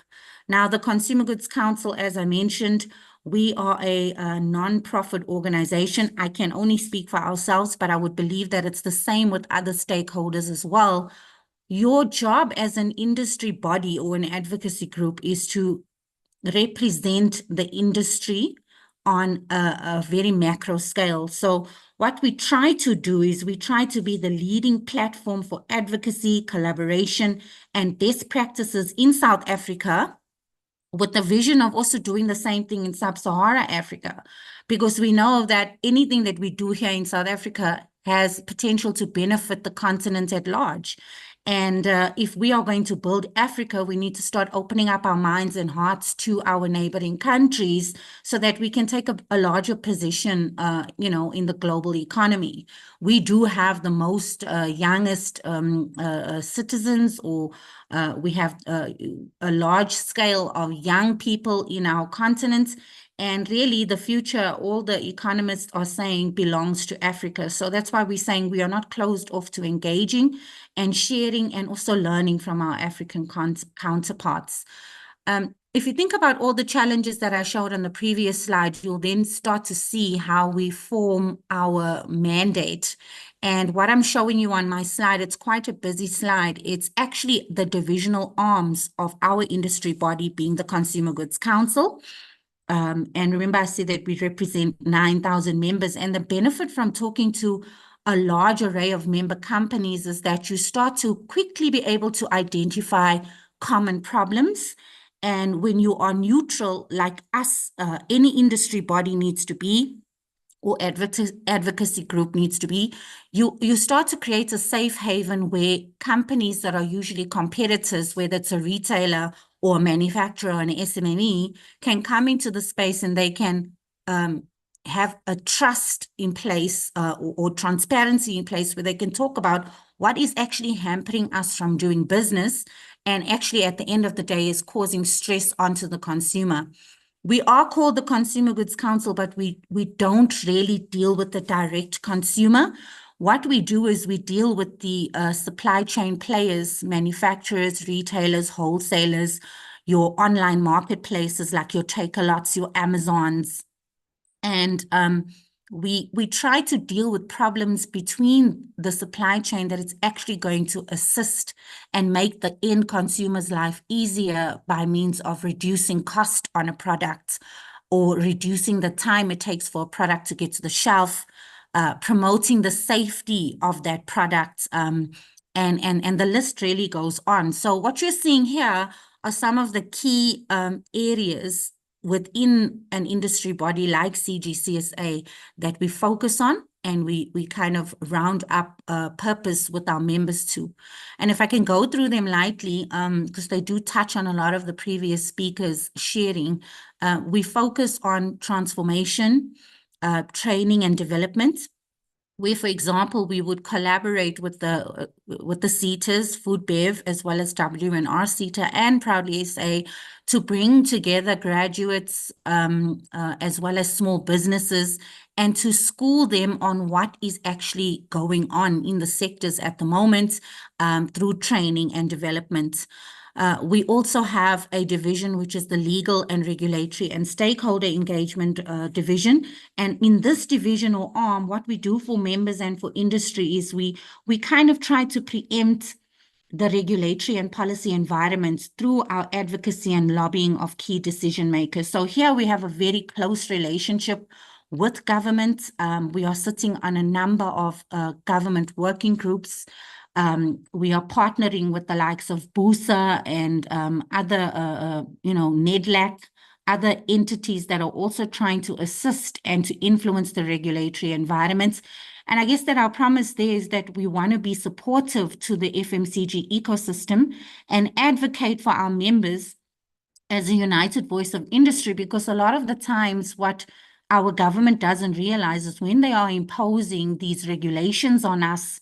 Speaker 5: Now, the Consumer Goods Council, as I mentioned, we are a non-profit organization. I can only speak for ourselves, but I would believe that it's the same with other stakeholders as well. Your job as an industry body or an advocacy group is to represent the industry on a very macro scale. So what we try to do is we try to be the leading platform for advocacy, collaboration, and best practices in South Africa, with the vision of also doing the same thing in Sub-Saharan Africa, because we know that anything that we do here in South Africa has potential to benefit the continent at large. And if we are going to build Africa, we need to start opening up our minds and hearts to our neighboring countries so that we can take a larger position, you know, in the global economy. We do have the most youngest citizens, or we have a large scale of young people in our continent. And really, the future, all the economists are saying, belongs to Africa. So that's why we're saying we are not closed off to engaging and sharing and also learning from our African counterparts. If you think about all the challenges that I showed on the previous slide, you'll then start to see how we form our mandate. And what I'm showing you on my slide, it's quite a busy slide. It's actually the divisional arms of our industry body, being the Consumer Goods Council. And remember, I said that we represent 9,000 members, and the benefit from talking to a large array of member companies is that you start to quickly be able to identify common problems. And when you are neutral, like us, any industry body needs to be, or advocacy group needs to be, you start to create a safe haven where companies that are usually competitors, whether it's a retailer or a manufacturer or an SMME, can come into the space and they can have a trust in place or transparency in place where they can talk about what is actually hampering us from doing business, and actually at the end of the day is causing stress onto the consumer. We are called the Consumer Goods Council, but we don't really deal with the direct consumer. What we do is we deal with the supply chain players, manufacturers, retailers, wholesalers, your online marketplaces like your Takealots, your Amazons. And we try to deal with problems between the supply chain that it's actually going to assist and make the end consumer's life easier by means of reducing cost on a product or reducing the time it takes for a product to get to the shelf, promoting the safety of that product, and the list really goes on. So what you're seeing here are some of the key areas within an industry body like CGCSA that we focus on, and we kind of round up purpose with our members too. And if I can go through them lightly, because they do touch on a lot of the previous speakers sharing, we focus on transformation, training and development, where, for example, we would collaborate with the SETAs, Food Bev, as well as W&R SETA and Proudly SA to bring together graduates as well as small businesses and to school them on what is actually going on in the sectors at the moment through training and development. We also have a division which is the legal and regulatory and stakeholder engagement division. And in this division or arm, what we do for members and for industry is we kind of try to preempt the regulatory and policy environments through our advocacy and lobbying of key decision makers. So here we have a very close relationship with government. We are sitting on a number of government working groups. We are partnering with the likes of BUSA and other, NEDLAC, other entities that are also trying to assist and to influence the regulatory environments. And I guess that our promise there is that we want to be supportive to the FMCG ecosystem and advocate for our members as a united voice of industry, because a lot of the times what our government doesn't realize is when they are imposing these regulations on us,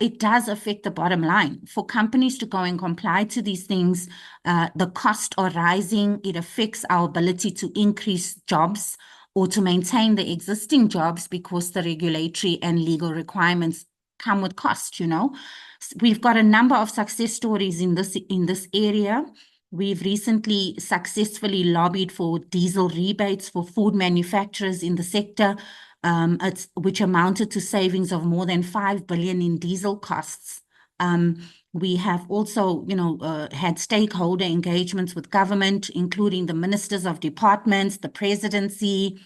Speaker 5: it does affect the bottom line. For companies to go and comply to these things, the costs are rising. It affects our ability to increase jobs or to maintain the existing jobs because the regulatory and legal requirements come with cost, We've got a number of success stories in this area. We've recently successfully lobbied for diesel rebates for food manufacturers in the sector, which amounted to savings of more than 5 billion in diesel costs. We have also, had stakeholder engagements with government, including the ministers of departments, the presidency,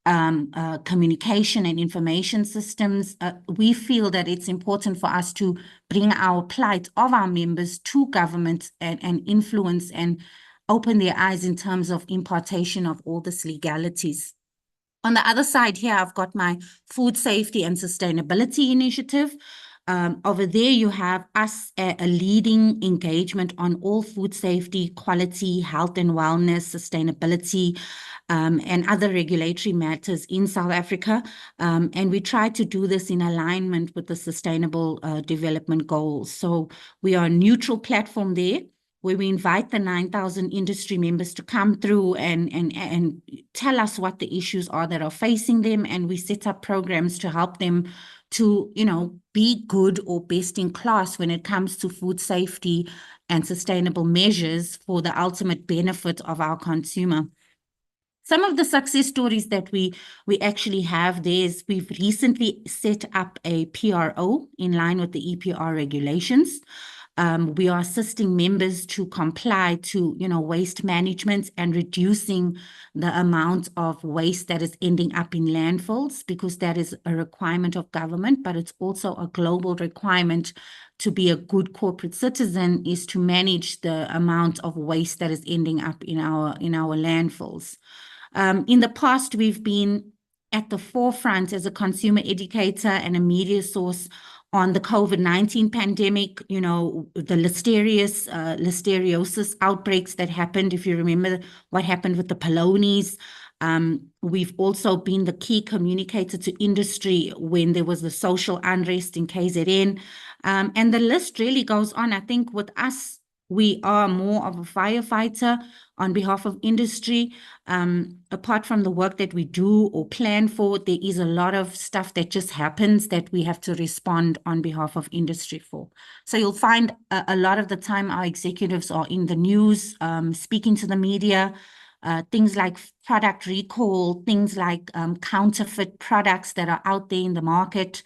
Speaker 5: communication and information systems. We feel that it's important for us to bring our plight of our members to government and influence and open their eyes in terms of impartation of all these legalities. On the other side here, I've got my food safety and sustainability initiative. Over there, you have us a leading engagement on all food safety, quality, health and wellness, sustainability, and other regulatory matters in South Africa. And we try to do this in alignment with the Sustainable Development Goals. So we are a neutral platform there, where we invite the 9,000 industry members to come through and tell us what the issues are that are facing them. And we set up programs to help them to, be good or best in class when it comes to food safety and sustainable measures for the ultimate benefit of our consumer. Some of the success stories that we actually have there is we've recently set up a PRO in line with the EPR regulations. We are assisting members to comply to, waste management and reducing the amount of waste that is ending up in landfills, because that is a requirement of government, but it's also a global requirement to be a good corporate citizen, is to manage the amount of waste that is ending up in our landfills. In the past, we've been at the forefront as a consumer educator and a media source on the COVID-19 pandemic, the listeriosis outbreaks that happened. If you remember what happened with the polonies, we've also been the key communicator to industry when there was the social unrest in KZN. And the list really goes on. I think with us, we are more of a firefighter on behalf of industry. Apart from the work that we do or plan for, there is a lot of stuff that just happens that we have to respond on behalf of industry for. So you'll find a lot of the time our executives are in the news, speaking to the media, things like product recall, things like counterfeit products that are out there in the market.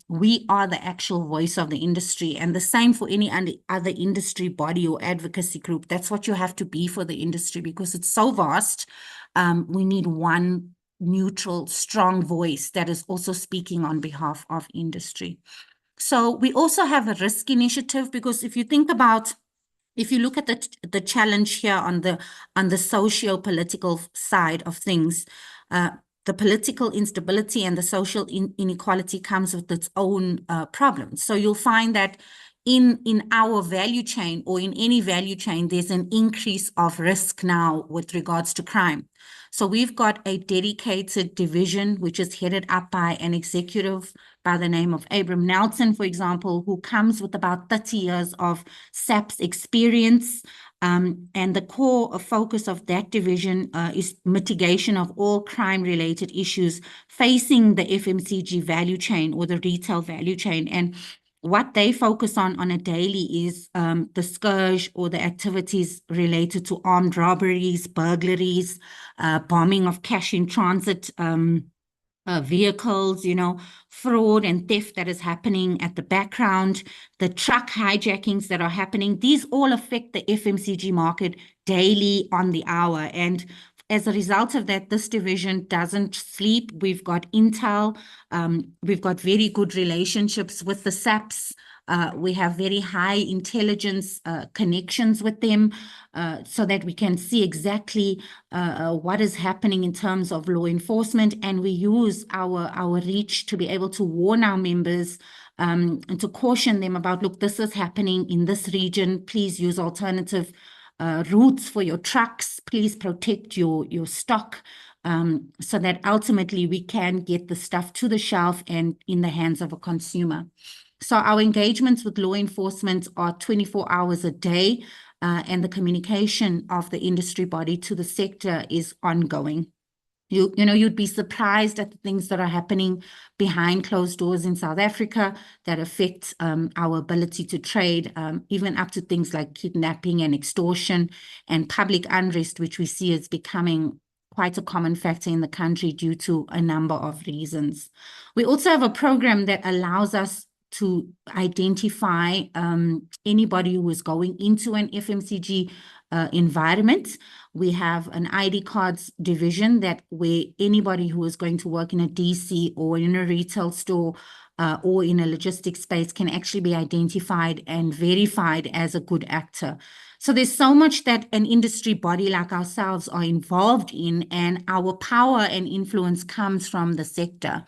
Speaker 5: We are the actual voice of the industry, and the same for any other industry body or advocacy group. That's what you have to be for the industry, because it's so vast. We need one neutral, strong voice that is also speaking on behalf of industry. So we also have a risk initiative, because if you think about, if you look at the challenge here on the socio-political side of things, the political instability and the social inequality comes with its own problems. So you'll find that in our value chain, or in any value chain, there's an increase of risk now with regards to crime. So we've got a dedicated division, which is headed up by an executive by the name of Abram Nelson, for example, who comes with about 30 years of SAP's experience. And the core focus of that division is mitigation of all crime-related issues facing the FMCG value chain, or the retail value chain. And what they focus on a daily is the scourge, or the activities related to armed robberies, burglaries, bombing of cash in transit vehicles, fraud and theft that is happening at the background, the truck hijackings that are happening. These all affect the FMCG market daily, on the hour. And as a result of that, this division doesn't sleep. We've got intel. We've got very good relationships with the SAPs. We have very high intelligence connections with them, so that we can see exactly what is happening in terms of law enforcement. And we use our reach to be able to warn our members and to caution them about, look, this is happening in this region. Please use alternative routes for your trucks. Please protect your stock, so that ultimately we can get the stuff to the shelf and in the hands of a consumer. So our engagements with law enforcement are 24 hours a day, and the communication of the industry body to the sector is ongoing. You'd be surprised at the things that are happening behind closed doors in South Africa that affect our ability to trade, even up to things like kidnapping and extortion and public unrest, which we see as becoming quite a common factor in the country due to a number of reasons. We also have a program that allows us to identify anybody who is going into an FMCG environment. We have an ID cards division where anybody who is going to work in a DC or in a retail store or in a logistics space can actually be identified and verified as a good actor. So there's so much that an industry body like ourselves are involved in, and our power and influence comes from the sector.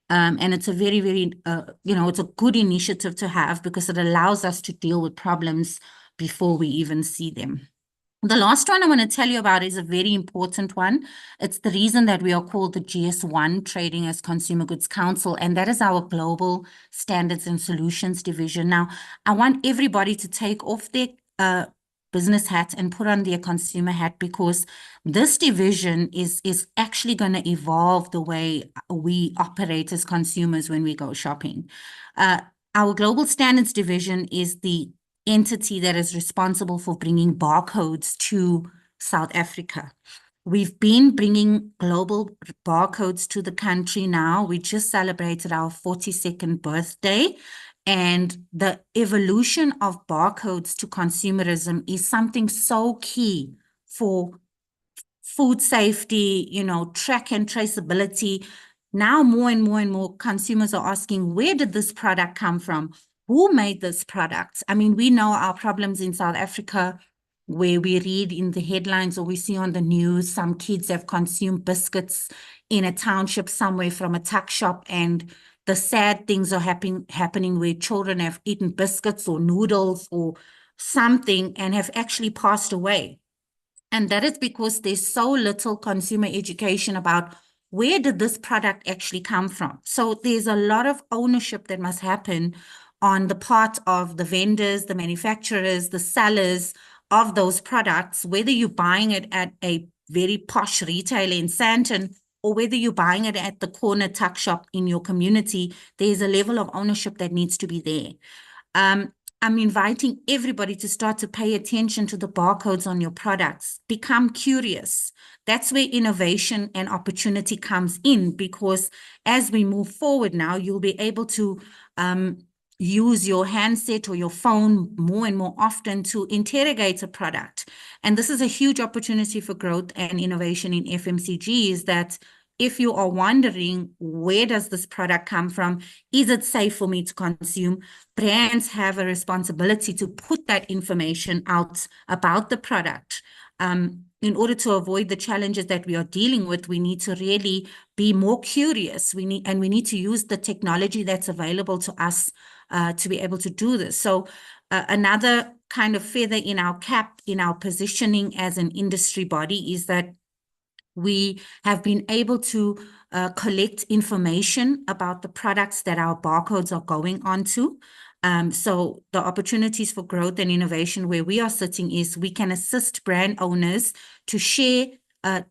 Speaker 5: And it's a very, very, it's a good initiative to have, because it allows us to deal with problems before we even see them. The last one I want to tell you about is a very important one. It's the reason that we are called the GS1 Trading as Consumer Goods Council, and that is our Global Standards and Solutions Division. Now, I want everybody to take off their business hat and put on their consumer hat, because this division is actually going to evolve the way we operate as consumers when we go shopping. Our Global Standards Division is the entity that is responsible for bringing barcodes to South Africa. We've been bringing global barcodes to the country now. We just celebrated our 42nd birthday. And the evolution of barcodes to consumerism is something so key for food safety, track and traceability. Now more and more consumers are asking, where did this product come from? Who made this product? I mean, we know our problems in South Africa, where we read in the headlines or we see on the news, some kids have consumed biscuits in a township somewhere from a tuck shop, and the sad things are happening where children have eaten biscuits or noodles or something and have actually passed away. And that is because there's so little consumer education about where did this product actually come from. So there's a lot of ownership that must happen on the part of the vendors, the manufacturers, the sellers of those products, whether you're buying it at a very posh retailer in Sandton or whether you're buying it at the corner tuck shop in your community, there's a level of ownership that needs to be there. I'm inviting everybody to start to pay attention to the barcodes on your products. Become curious. That's where innovation and opportunity comes in, because as we move forward now, you'll be able to use your handset or your phone more and more often to interrogate a product. And this is a huge opportunity for growth and innovation in FMCG, is that if you are wondering, where does this product come from? Is it safe for me to consume? Brands have a responsibility to put that information out about the product. In order to avoid the challenges that we are dealing with, we need to really be more curious. We need to use the technology that's available to us to be able to do this. So another kind of feather in our cap, in our positioning as an industry body, is that we have been able to collect information about the products that our barcodes are going onto. So the opportunities for growth and innovation where we are sitting is we can assist brand owners to share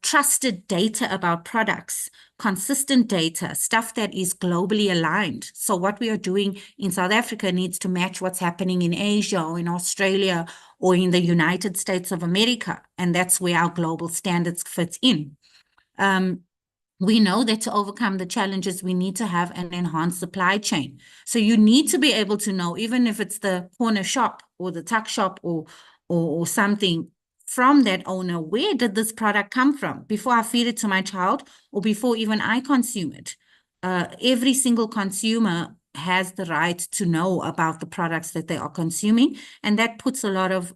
Speaker 5: trusted data about products, consistent data, stuff that is globally aligned. So what we are doing in South Africa needs to match what's happening in Asia or in Australia or in the United States of America. And that's where our global standards fit in. We know that to overcome the challenges, we need to have an enhanced supply chain. So you need to be able to know, even if it's the corner shop or the tuck shop or something, from that owner, where did this product come from before I feed it to my child or before even I consume it? Every single consumer has the right to know about the products that they are consuming, and that puts a lot of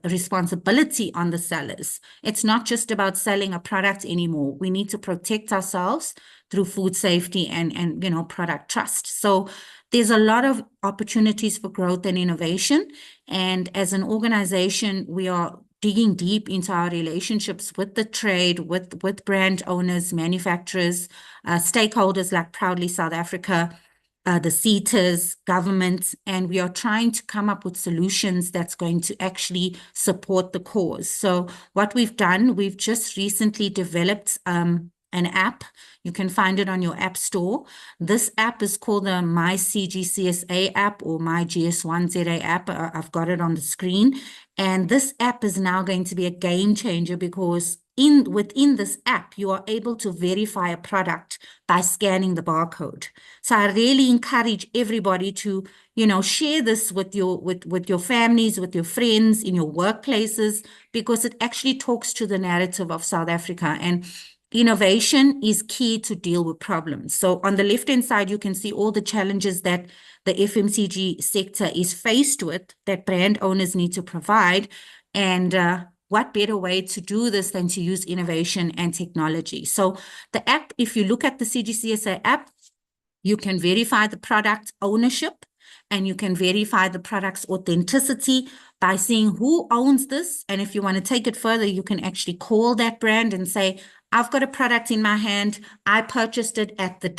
Speaker 5: responsibility on the sellers. It's not just about selling a product anymore. We need to protect ourselves through food safety and product trust. So there's a lot of opportunities for growth and innovation. And as an organization, we are digging deep into our relationships with the trade, with brand owners, manufacturers, stakeholders like Proudly South Africa, the SETAs, government, and we are trying to come up with solutions that's going to actually support the cause. So what we've done, we've just recently developed an app. You can find it on your app store. This app is called the My CGCSA app or My GS1ZA app. I've got it on the screen. And this app is now going to be a game changer because within this app, you are able to verify a product by scanning the barcode. So I really encourage everybody to, share this with your families, with your friends, in your workplaces, because it actually talks to the narrative of South Africa. And innovation is key to deal with problems. So on the left-hand side, you can see all the challenges that the FMCG sector is faced with that brand owners need to provide. And what better way to do this than to use innovation and technology? So the app, if you look at the CGCSA app, you can verify the product ownership and you can verify the product's authenticity by seeing who owns this. And if you want to take it further, you can actually call that brand and say, I've got a product in my hand. I purchased it at the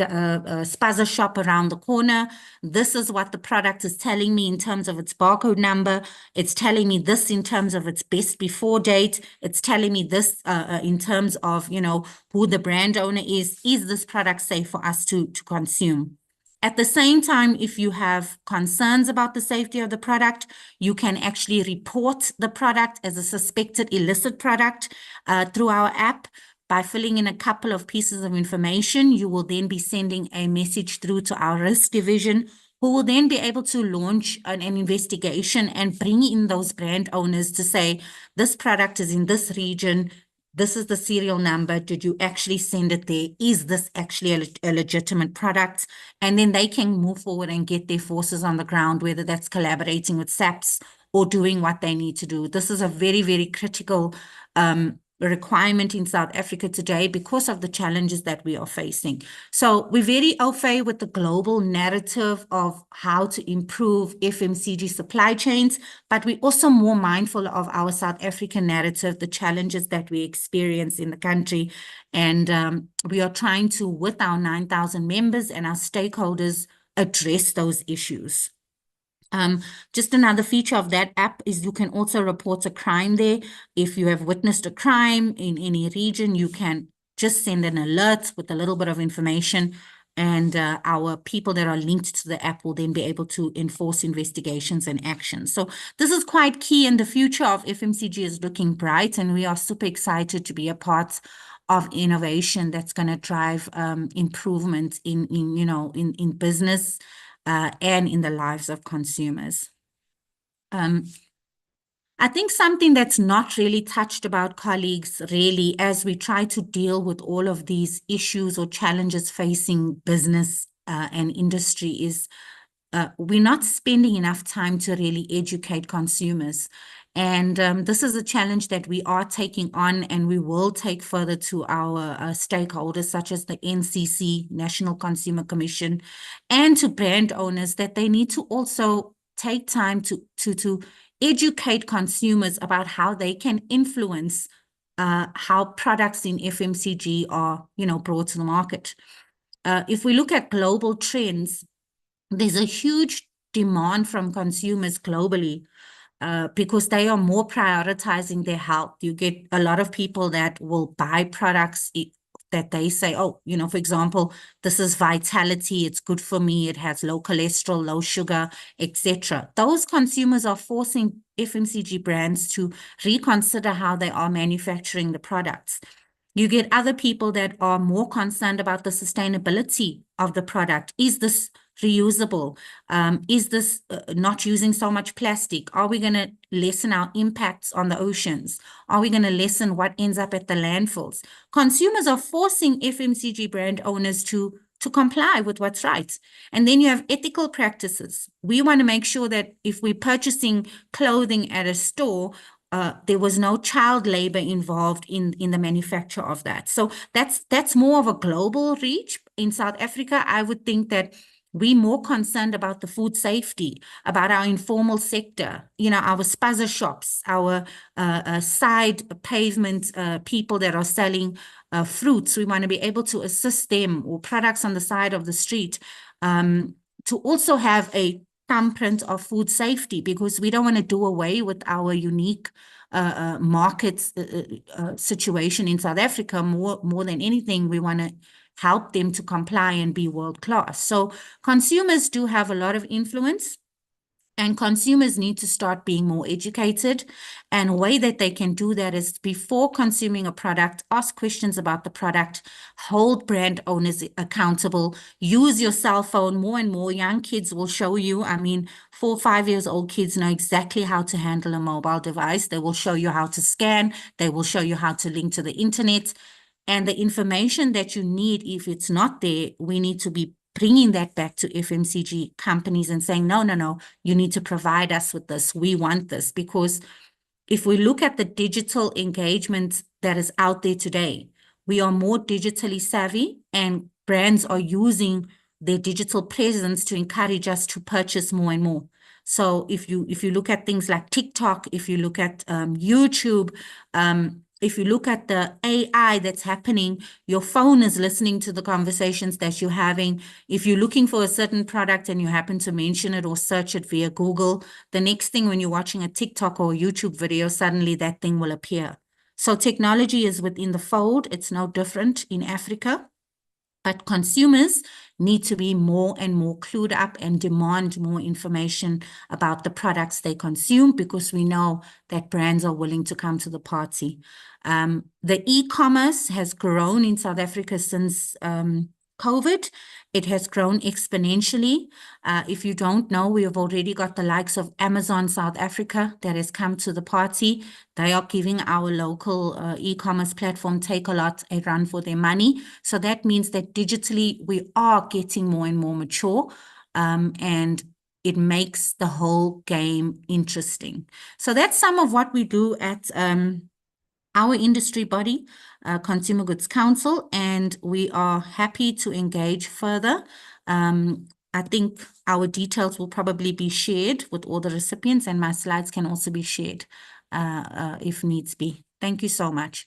Speaker 5: spaza shop around the corner. This is what the product is telling me in terms of its barcode number. It's telling me this in terms of its best before date. It's telling me this in terms of, who the brand owner is. Is this product safe for us to consume? At the same time, if you have concerns about the safety of the product, you can actually report the product as a suspected illicit product through our app. By filling in a couple of pieces of information, you will then be sending a message through to our risk division, who will then be able to launch an investigation and bring in those brand owners to say, this product is in this region, this is the serial number, did you actually send it there? Is this actually a legitimate product? And then they can move forward and get their forces on the ground, whether that's collaborating with SAPS or doing what they need to do. This is a very, very critical requirement in South Africa today because of the challenges that we are facing. So we're very au fait with the global narrative of how to improve FMCG supply chains, but we're also more mindful of our South African narrative, the challenges that we experience in the country. And we are trying to, with our 9,000 members and our stakeholders, address those issues. Just another feature of that app is you can also report a crime there. If you have witnessed a crime in any region, you can just send an alert with a little bit of information and our people that are linked to the app will then be able to enforce investigations and actions. So this is quite key, and the future of FMCG is looking bright, and we are super excited to be a part of innovation that's going to drive improvement in business and in the lives of consumers. I think something that's not really touched about, colleagues, really, as we try to deal with all of these issues or challenges facing business and industry is we're not spending enough time to really educate consumers. And this is a challenge that we are taking on, and we will take further to our stakeholders, such as the NCC, National Consumer Commission, and to brand owners, that they need to also take time to educate consumers about how they can influence how products in FMCG are, brought to the market. If we look at global trends, there's a huge demand from consumers globally because they are more prioritizing their health. You get a lot of people that will buy products that they say, oh, for example, this is Vitality, it's good for me, it has low cholesterol, low sugar, etc. Those consumers are forcing FMCG brands to reconsider how they are manufacturing the products. You get other people that are more concerned about the sustainability of the product. Is this reusable? Is this not using so much plastic? Are we going to lessen our impacts on the oceans? Are we going to lessen what ends up at the landfills? Consumers are forcing FMCG brand owners to comply with what's right. And then you have ethical practices. We want to make sure that if we're purchasing clothing at a store, there was no child labor involved in the manufacture of that. So that's more of a global reach. In South Africa, I would think that we're more concerned about the food safety, about our informal sector, our spaza shops, our side pavement people that are selling fruits. We want to be able to assist them, or products on the side of the street, to also have a thumbprint of food safety, because we don't want to do away with our unique market situation in South Africa. More than anything, we want to help them to comply and be world class. So consumers do have a lot of influence, and consumers need to start being more educated. And a way that they can do that is, before consuming a product, ask questions about the product, hold brand owners accountable, use your cell phone. More and more young kids will show you, 4 or 5 years old kids know exactly how to handle a mobile device. They will show you how to scan. They will show you how to link to the internet. And the information that you need, if it's not there, we need to be bringing that back to FMCG companies and saying, no, you need to provide us with this. We want this. Because if we look at the digital engagement that is out there today, we are more digitally savvy, and brands are using their digital presence to encourage us to purchase more and more. So if you look at things like TikTok, if you look at YouTube, if you look at the AI that's happening, your phone is listening to the conversations that you're having. If you're looking for a certain product and you happen to mention it or search it via Google, the next thing when you're watching a TikTok or a YouTube video, suddenly that thing will appear. So technology is within the fold. It's no different in Africa. But consumers need to be more and more clued up and demand more information about the products they consume, because we know that brands are willing to come to the party. The e-commerce has grown in South Africa since COVID. It has grown exponentially. If you don't know, we have already got the likes of Amazon South Africa that has come to the party. They are giving our local e-commerce platform Takealot a run for their money. So that means that digitally we are getting more and more mature, and it makes the whole game interesting. So that's some of what we do at our industry body, Consumer Goods Council, and we are happy to engage further. I think our details will probably be shared with all the recipients, and my slides can also be shared if needs be. Thank you so much.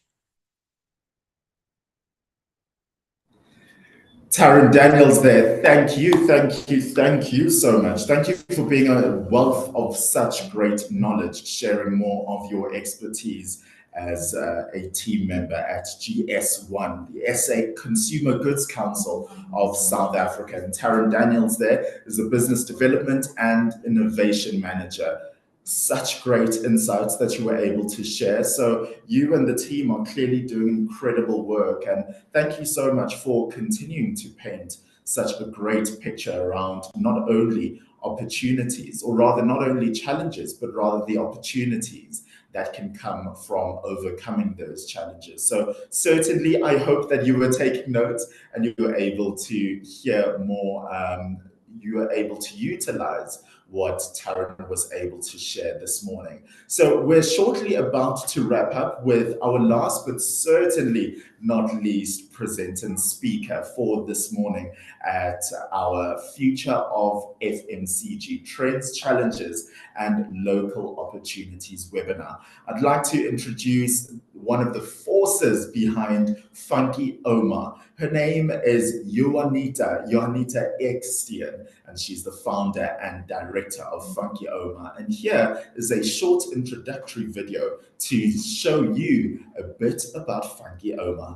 Speaker 2: Taryn Daniels there. Thank you so much. Thank you for being a wealth of such great knowledge, sharing more of your expertise as a team member at GS1, the SA Consumer Goods Council of South Africa. And Taryn Daniels there is a business development and innovation manager. Such great insights that you were able to share. So you and the team are clearly doing incredible work. And thank you so much for continuing to paint such a great picture around not only opportunities, or rather not only challenges, but rather the opportunities that can come from overcoming those challenges. So certainly, I hope that you were taking notes and you were able to hear more, you were able to utilize what Taryn was able to share this morning. So we're shortly about to wrap up with our last, but certainly not least, presenter and speaker for this morning at our Future of FMCG Trends, Challenges and Local Opportunities webinar. I'd like to introduce one of the forces behind Funky Oma. Her name is Johannita Ekstien, and she's the founder and director of Funky Oma. And here is a short introductory video to show you a bit about Funky Oma.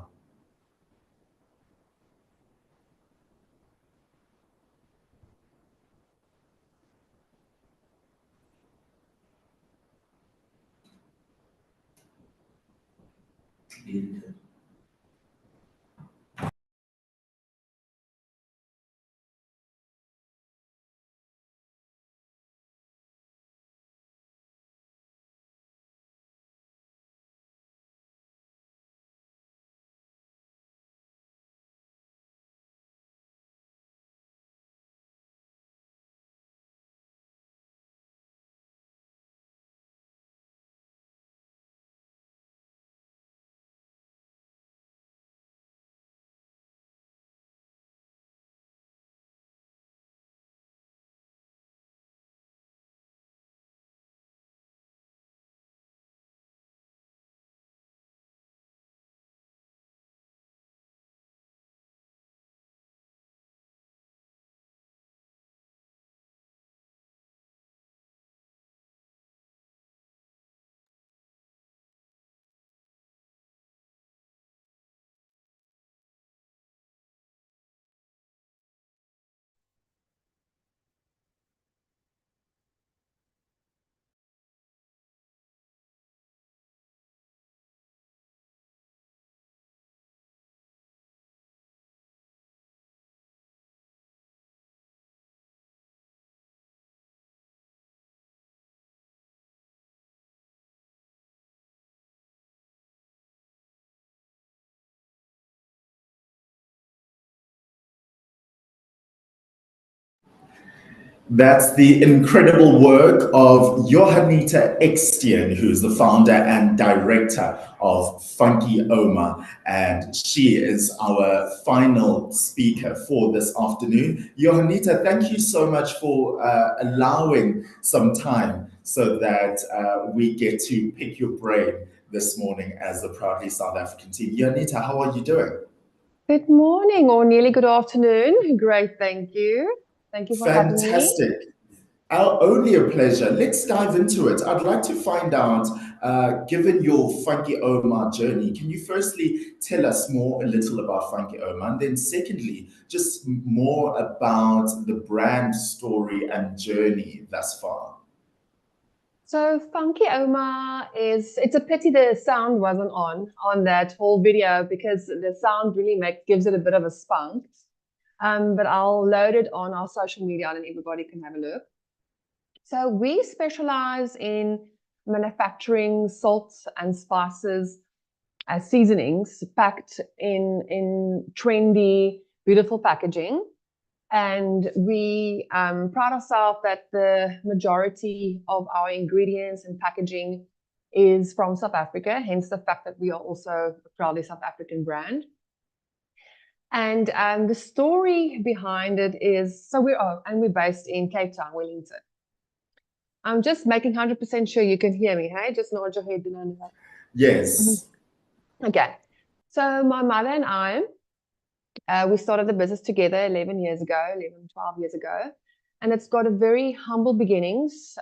Speaker 2: That's the incredible work of Johannita Ekstien, who's the founder and director of Funky Oma. And she is our final speaker for this afternoon. Johannita, thank you so much for allowing some time so that we get to pick your brain this morning as the Proudly South African team. Johannita, how are you doing?
Speaker 6: Good morning or nearly good afternoon. Great, thank you. Thank you for having me.
Speaker 2: Fantastic. Only a pleasure. Let's dive into it. I'd like to find out, given your Funky Oma journey, can you firstly tell us a little about Funky Oma? And then secondly, just more about the brand story and journey thus far.
Speaker 6: So Funky Oma it's a pity the sound wasn't on that whole video, because the sound really gives it a bit of a spunk. But I'll load it on our social media and everybody can have a look. So we specialize in manufacturing salts and spices as seasonings packed in trendy, beautiful packaging. And we pride ourselves that the majority of our ingredients and packaging is from South Africa, hence the fact that we are also a proudly South African brand. And the story behind it is, we're based in Cape Town, Wellington. I'm just making 100% sure you can hear me, hey? Just nod your head.
Speaker 2: Yes.
Speaker 6: Okay. So my mother and I, we started the business together 12 years ago. And it's got a very humble beginnings,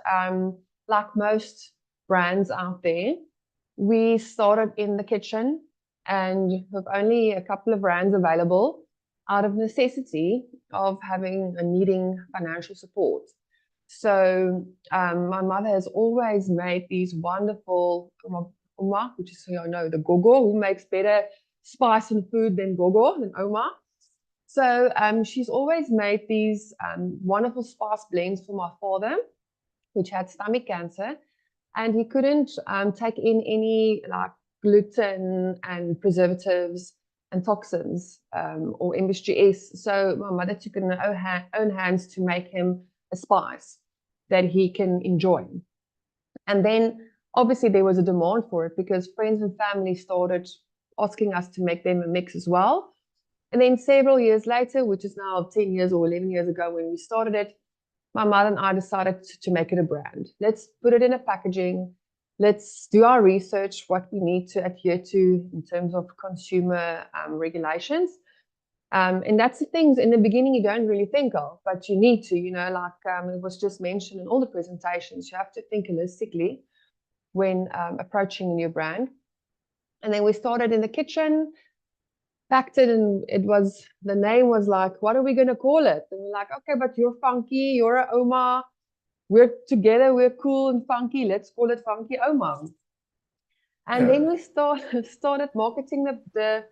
Speaker 6: like most brands out there. we started in the kitchen and with only a couple of rands available out of necessity of having and needing financial support. So my mother has always made these wonderful Oma, which is, the gogo, who makes better spice and food than gogo, than Oma. So she's always made these wonderful spice blends for my father, which had stomach cancer, and he couldn't take in any like gluten and preservatives and toxins or MSGs. So my mother took it in her own hands to make him a spice that he can enjoy. And then obviously there was a demand for it because friends and family started asking us to make them a mix as well. And then several years later, which is now 10 years or 11 years ago when we started it, my mother and I decided to make it a brand. Let's put it in a packaging. Let's do our research, what we need to adhere to in terms of consumer regulations. And that's the things in the beginning you don't really think of, but you need to, it was just mentioned in all the presentations, you have to think holistically when approaching a new brand. And then we started in the kitchen, packed it, and the name was like, what are we going to call it? And we're like, okay, but you're funky, you're a Oma, we're together, we're cool and funky, let's call it Funky Oma. And then we started marketing the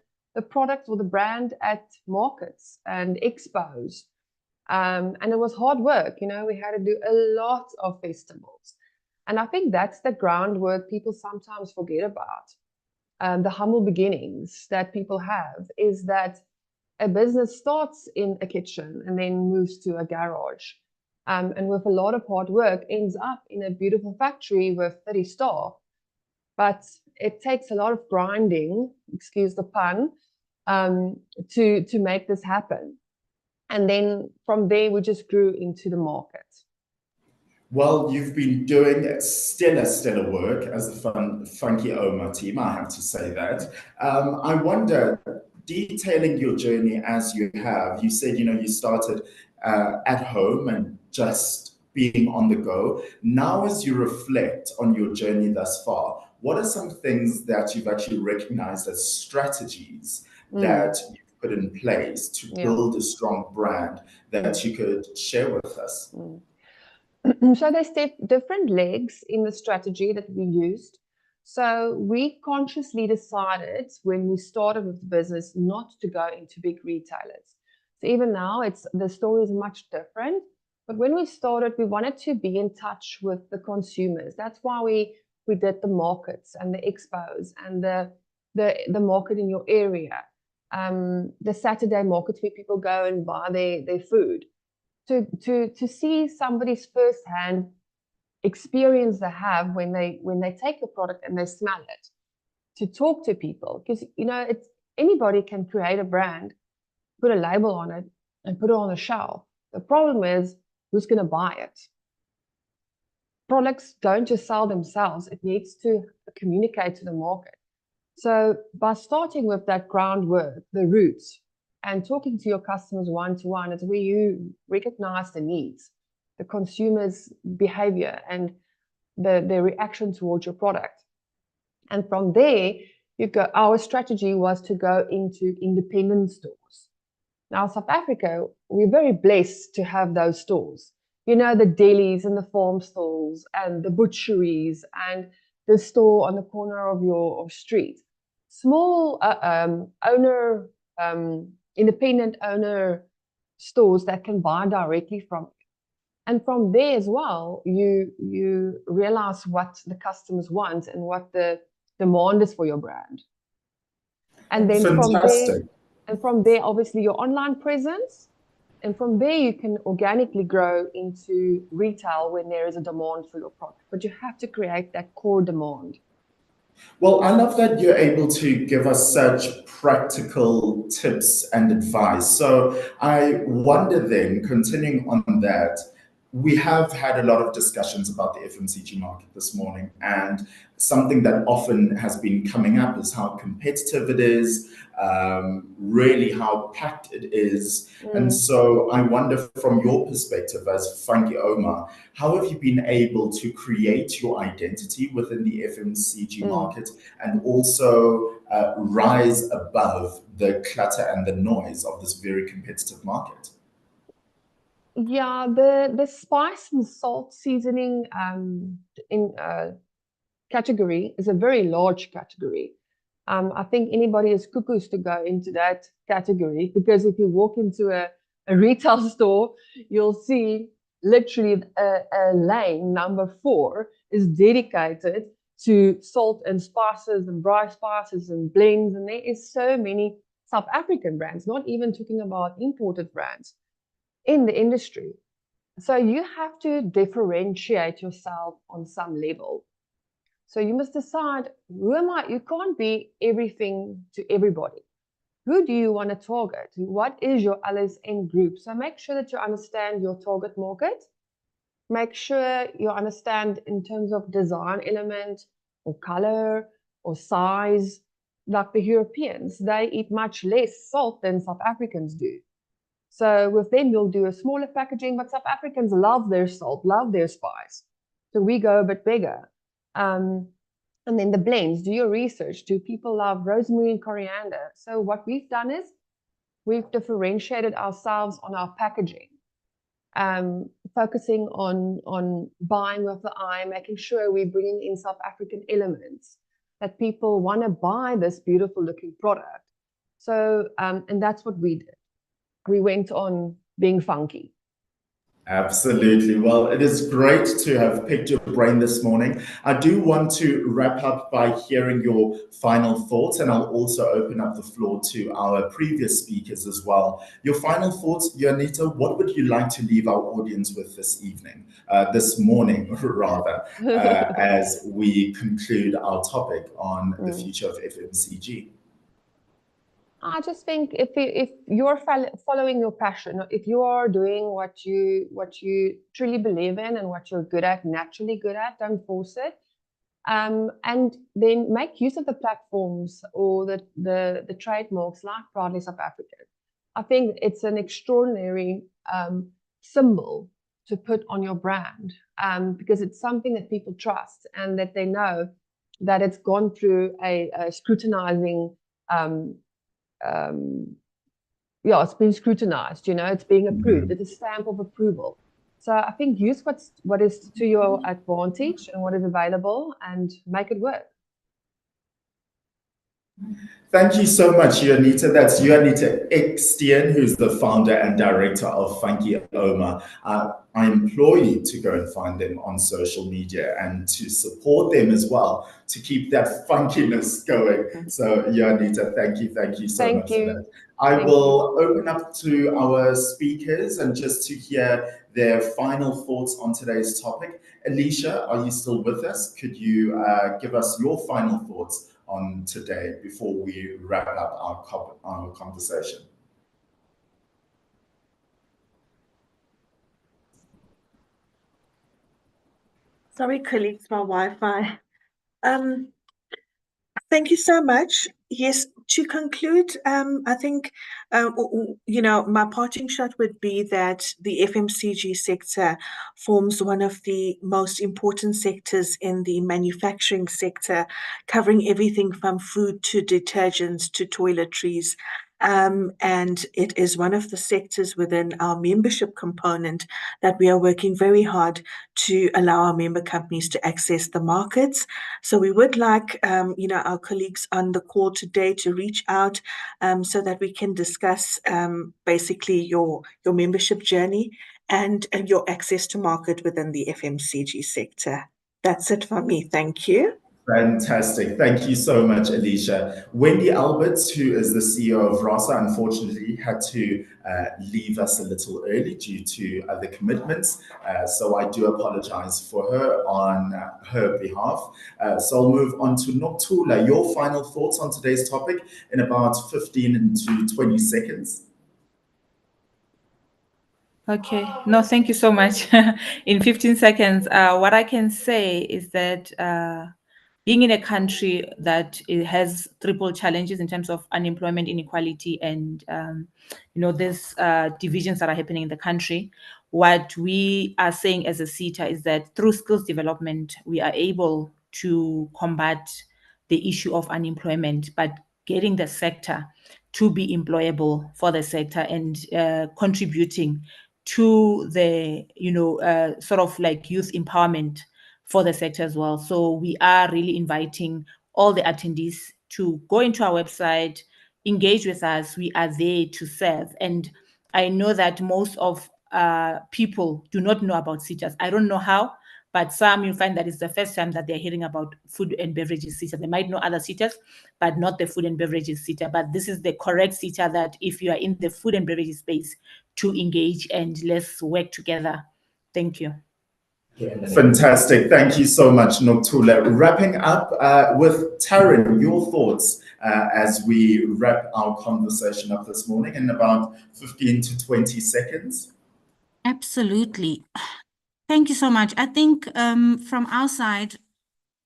Speaker 6: product or the brand at markets and expos. And it was hard work, we had to do a lot of festivals. And I think that's the groundwork people sometimes forget about. The humble beginnings that people have is that a business starts in a kitchen and then moves to a garage. And with a lot of hard work ends up in a beautiful factory with 30 staff. But it takes a lot of grinding, excuse the pun, to make this happen. And then from there, we just grew into the market.
Speaker 2: Well, you've been doing stellar work as the Funky Oma team, I have to say that. I wonder, detailing your journey as you have, you said, you started at home and just being on the go. Now, as you reflect on your journey thus far, what are some things that you've actually recognized as strategies that you've put in place to build a strong brand that you could share with us?
Speaker 6: So there's different legs in the strategy that we used. So we consciously decided when we started with the business not to go into big retailers. So even now, the story is much different. But when we started, we wanted to be in touch with the consumers. That's why we did the markets and the expos and the market in your area, the Saturday market where people go and buy their food. To see somebody's firsthand experience they have when they take a product and they smell it, to talk to people, because anybody can create a brand, put a label on it, and put it on the shelf. The problem is who's going to buy it. Products don't just sell themselves; it needs to communicate to the market. So by starting with that groundwork, the roots, and talking to your customers one-to-one, is where you recognize the needs, the consumer's behavior, and the reaction towards your product. And from there, our strategy was to go into independent stores. Now, South Africa, we're very blessed to have those stores. The delis and the farm stalls and the butcheries and the store on the corner of your street. Small independent owner stores that can buy directly from you. And from there as well, you realize what the customers want and what the demand is for your brand. And then from there, obviously your online presence. And from there, you can organically grow into retail when there is a demand for your product. But you have to create that core demand.
Speaker 2: Well, I love that you're able to give us such practical tips and advice. So I wonder then, continuing on that, we have had a lot of discussions about the FMCG market this morning, and something that often has been coming up is how competitive it is, really how packed it is. And so I wonder, from your perspective as Funky Omar, how have you been able to create your identity within the FMCG market and also rise above the clutter and the noise of this very competitive market?
Speaker 6: Yeah, the spice and salt seasoning in category is a very large category. I think anybody is cuckoos to go into that category, because if you walk into a retail store, you'll see literally a lane number 4 is dedicated to salt and spices and dry spices and blends, and there is so many South African brands, not even talking about imported brands, in the industry. So you have to differentiate yourself on some level. So you must decide, who am I? You can't be everything to everybody. Who do you want to target? What is your LSM group? So make sure that you understand your target market. Make sure you understand in terms of design element or color or size. Like the Europeans, they eat much less salt than South Africans do. So with them, you'll do a smaller packaging, but South Africans love their salt, love their spice. So we go a bit bigger. And then the blends, do your research. Do people love rosemary and coriander? So what we've done is we've differentiated ourselves on our packaging, focusing on buying with the eye, making sure we're bringing in South African elements, that people want to buy this beautiful looking product. So, and that's what we did. We went on being funky.
Speaker 2: Absolutely. Well, it is great to have picked your brain this morning. I do want to wrap up by hearing your final thoughts, and I'll also open up the floor to our previous speakers as well. Your final thoughts, Janita, what would you like to leave our audience with this evening, this morning rather, as we conclude our topic on the future of FMCG?
Speaker 6: I just think if you're following your passion, if you are doing what you truly believe in and what you're good at, naturally good at, don't force it, and then make use of the platforms or the trademarks like Proudly South African. I think it's an extraordinary symbol to put on your brand, because it's something that people trust and that they know that it's gone through a scrutinizing. It's been scrutinized, it's being approved. It's a stamp of approval. So I think use what is to your advantage and what is available and make it work.
Speaker 2: Thank you so much, Janita. That's Janita Ekstien, who's the founder and director of Funky Oma. I implore you to go and find them on social media and to support them as well, to keep that funkiness going. So, Janita, thank you so much for that. I will open up to our speakers and just to hear their final thoughts on today's topic. Alicia, are you still with us? Could you give us your final thoughts on today before we wrap up our conversation?
Speaker 1: Sorry, colleagues, my Wi-Fi. Thank you so much. Yes, to conclude, I think, my parting shot would be that the FMCG sector forms one of the most important sectors in the manufacturing sector, covering everything from food to detergents to toiletries. And it is one of the sectors within our membership component that we are working very hard to allow our member companies to access the markets. So we would like, our colleagues on the call today to reach out so that we can discuss basically your membership journey and your access to market within the FMCG sector. That's it for me. Thank you.
Speaker 2: Fantastic. Thank you so much, Alicia. Wendy Alberts, who is the CEO of Rasa, unfortunately had to leave us a little early due to other commitments. So I do apologize for her on her behalf. So I'll move on to Noktula. Your final thoughts on today's topic in about 15 to 20 seconds.
Speaker 4: Okay. No, thank you so much. In 15 seconds, what I can say is that being in a country that it has triple challenges in terms of unemployment, inequality, and there's divisions that are happening in the country. What we are saying as a CETA is that through skills development, we are able to combat the issue of unemployment, but getting the sector to be employable for the sector and contributing to the sort of like youth empowerment for the sector as well. So we are really inviting all the attendees to go into our website, engage with us. We are there to serve. And I know that most of people do not know about CETAs. I don't know how, but some you find that it's the first time that they're hearing about food and beverages CETA. They might know other CETAs, but not the food and beverages CETA. But this is the correct CETA that if you are in the food and beverages space, to engage and let's work together. Thank you.
Speaker 2: Fantastic. Thank you so much, Nokuthula. Wrapping up with Taryn, your thoughts as we wrap our conversation up this morning in about 15 to 20 seconds.
Speaker 5: Absolutely. Thank you so much. I think from our side,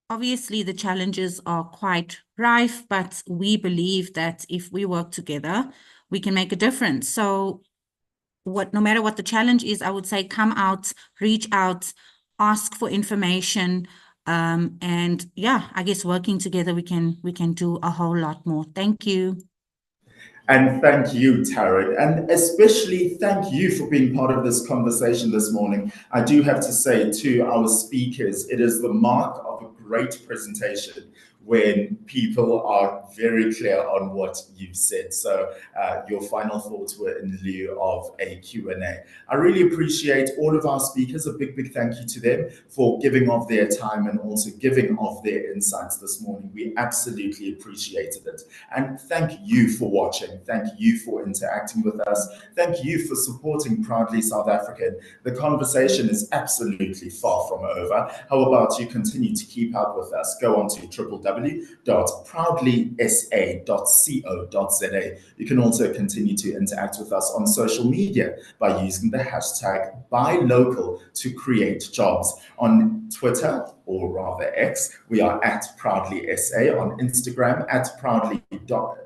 Speaker 5: obviously the challenges are quite rife, but we believe that if we work together, we can make a difference. So no matter what the challenge is, I would say come out, reach out, ask for information, and yeah, I guess working together we can do a whole lot more. Thank you.
Speaker 2: And thank you, Taryn, and especially thank you for being part of this conversation this morning. I do have to say to our speakers, it is the mark of a great presentation when people are very clear on what you've said. So your final thoughts were in lieu of a Q&A. I really appreciate all of our speakers. A big, big thank you to them for giving of their time and also giving of their insights this morning. We absolutely appreciated it. And thank you for watching. Thank you for interacting with us. Thank you for supporting Proudly South African. The conversation is absolutely far from over. How about you continue to keep up with us? Go on to www.proudlysa.co.za. You can also continue to interact with us on social media by using the hashtag #BuyLocal to create jobs. On Twitter, or rather X, we are at ProudlySA. On Instagram, at proudly.sa,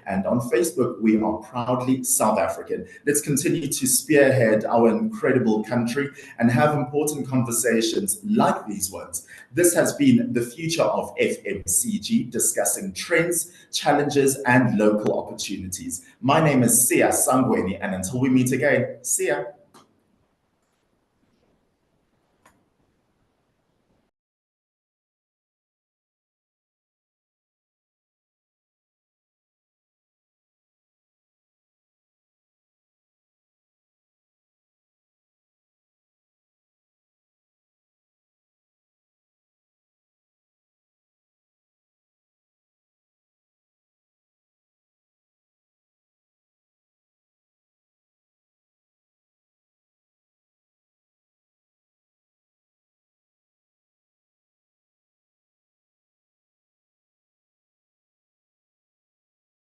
Speaker 2: and on Facebook, we are Proudly South African. Let's continue to spearhead our incredible country and have important conversations like these ones. This has been the Future of FMCG, discussing trends, challenges, and local opportunities. My name is Sia Sangweni, and until we meet again, see ya.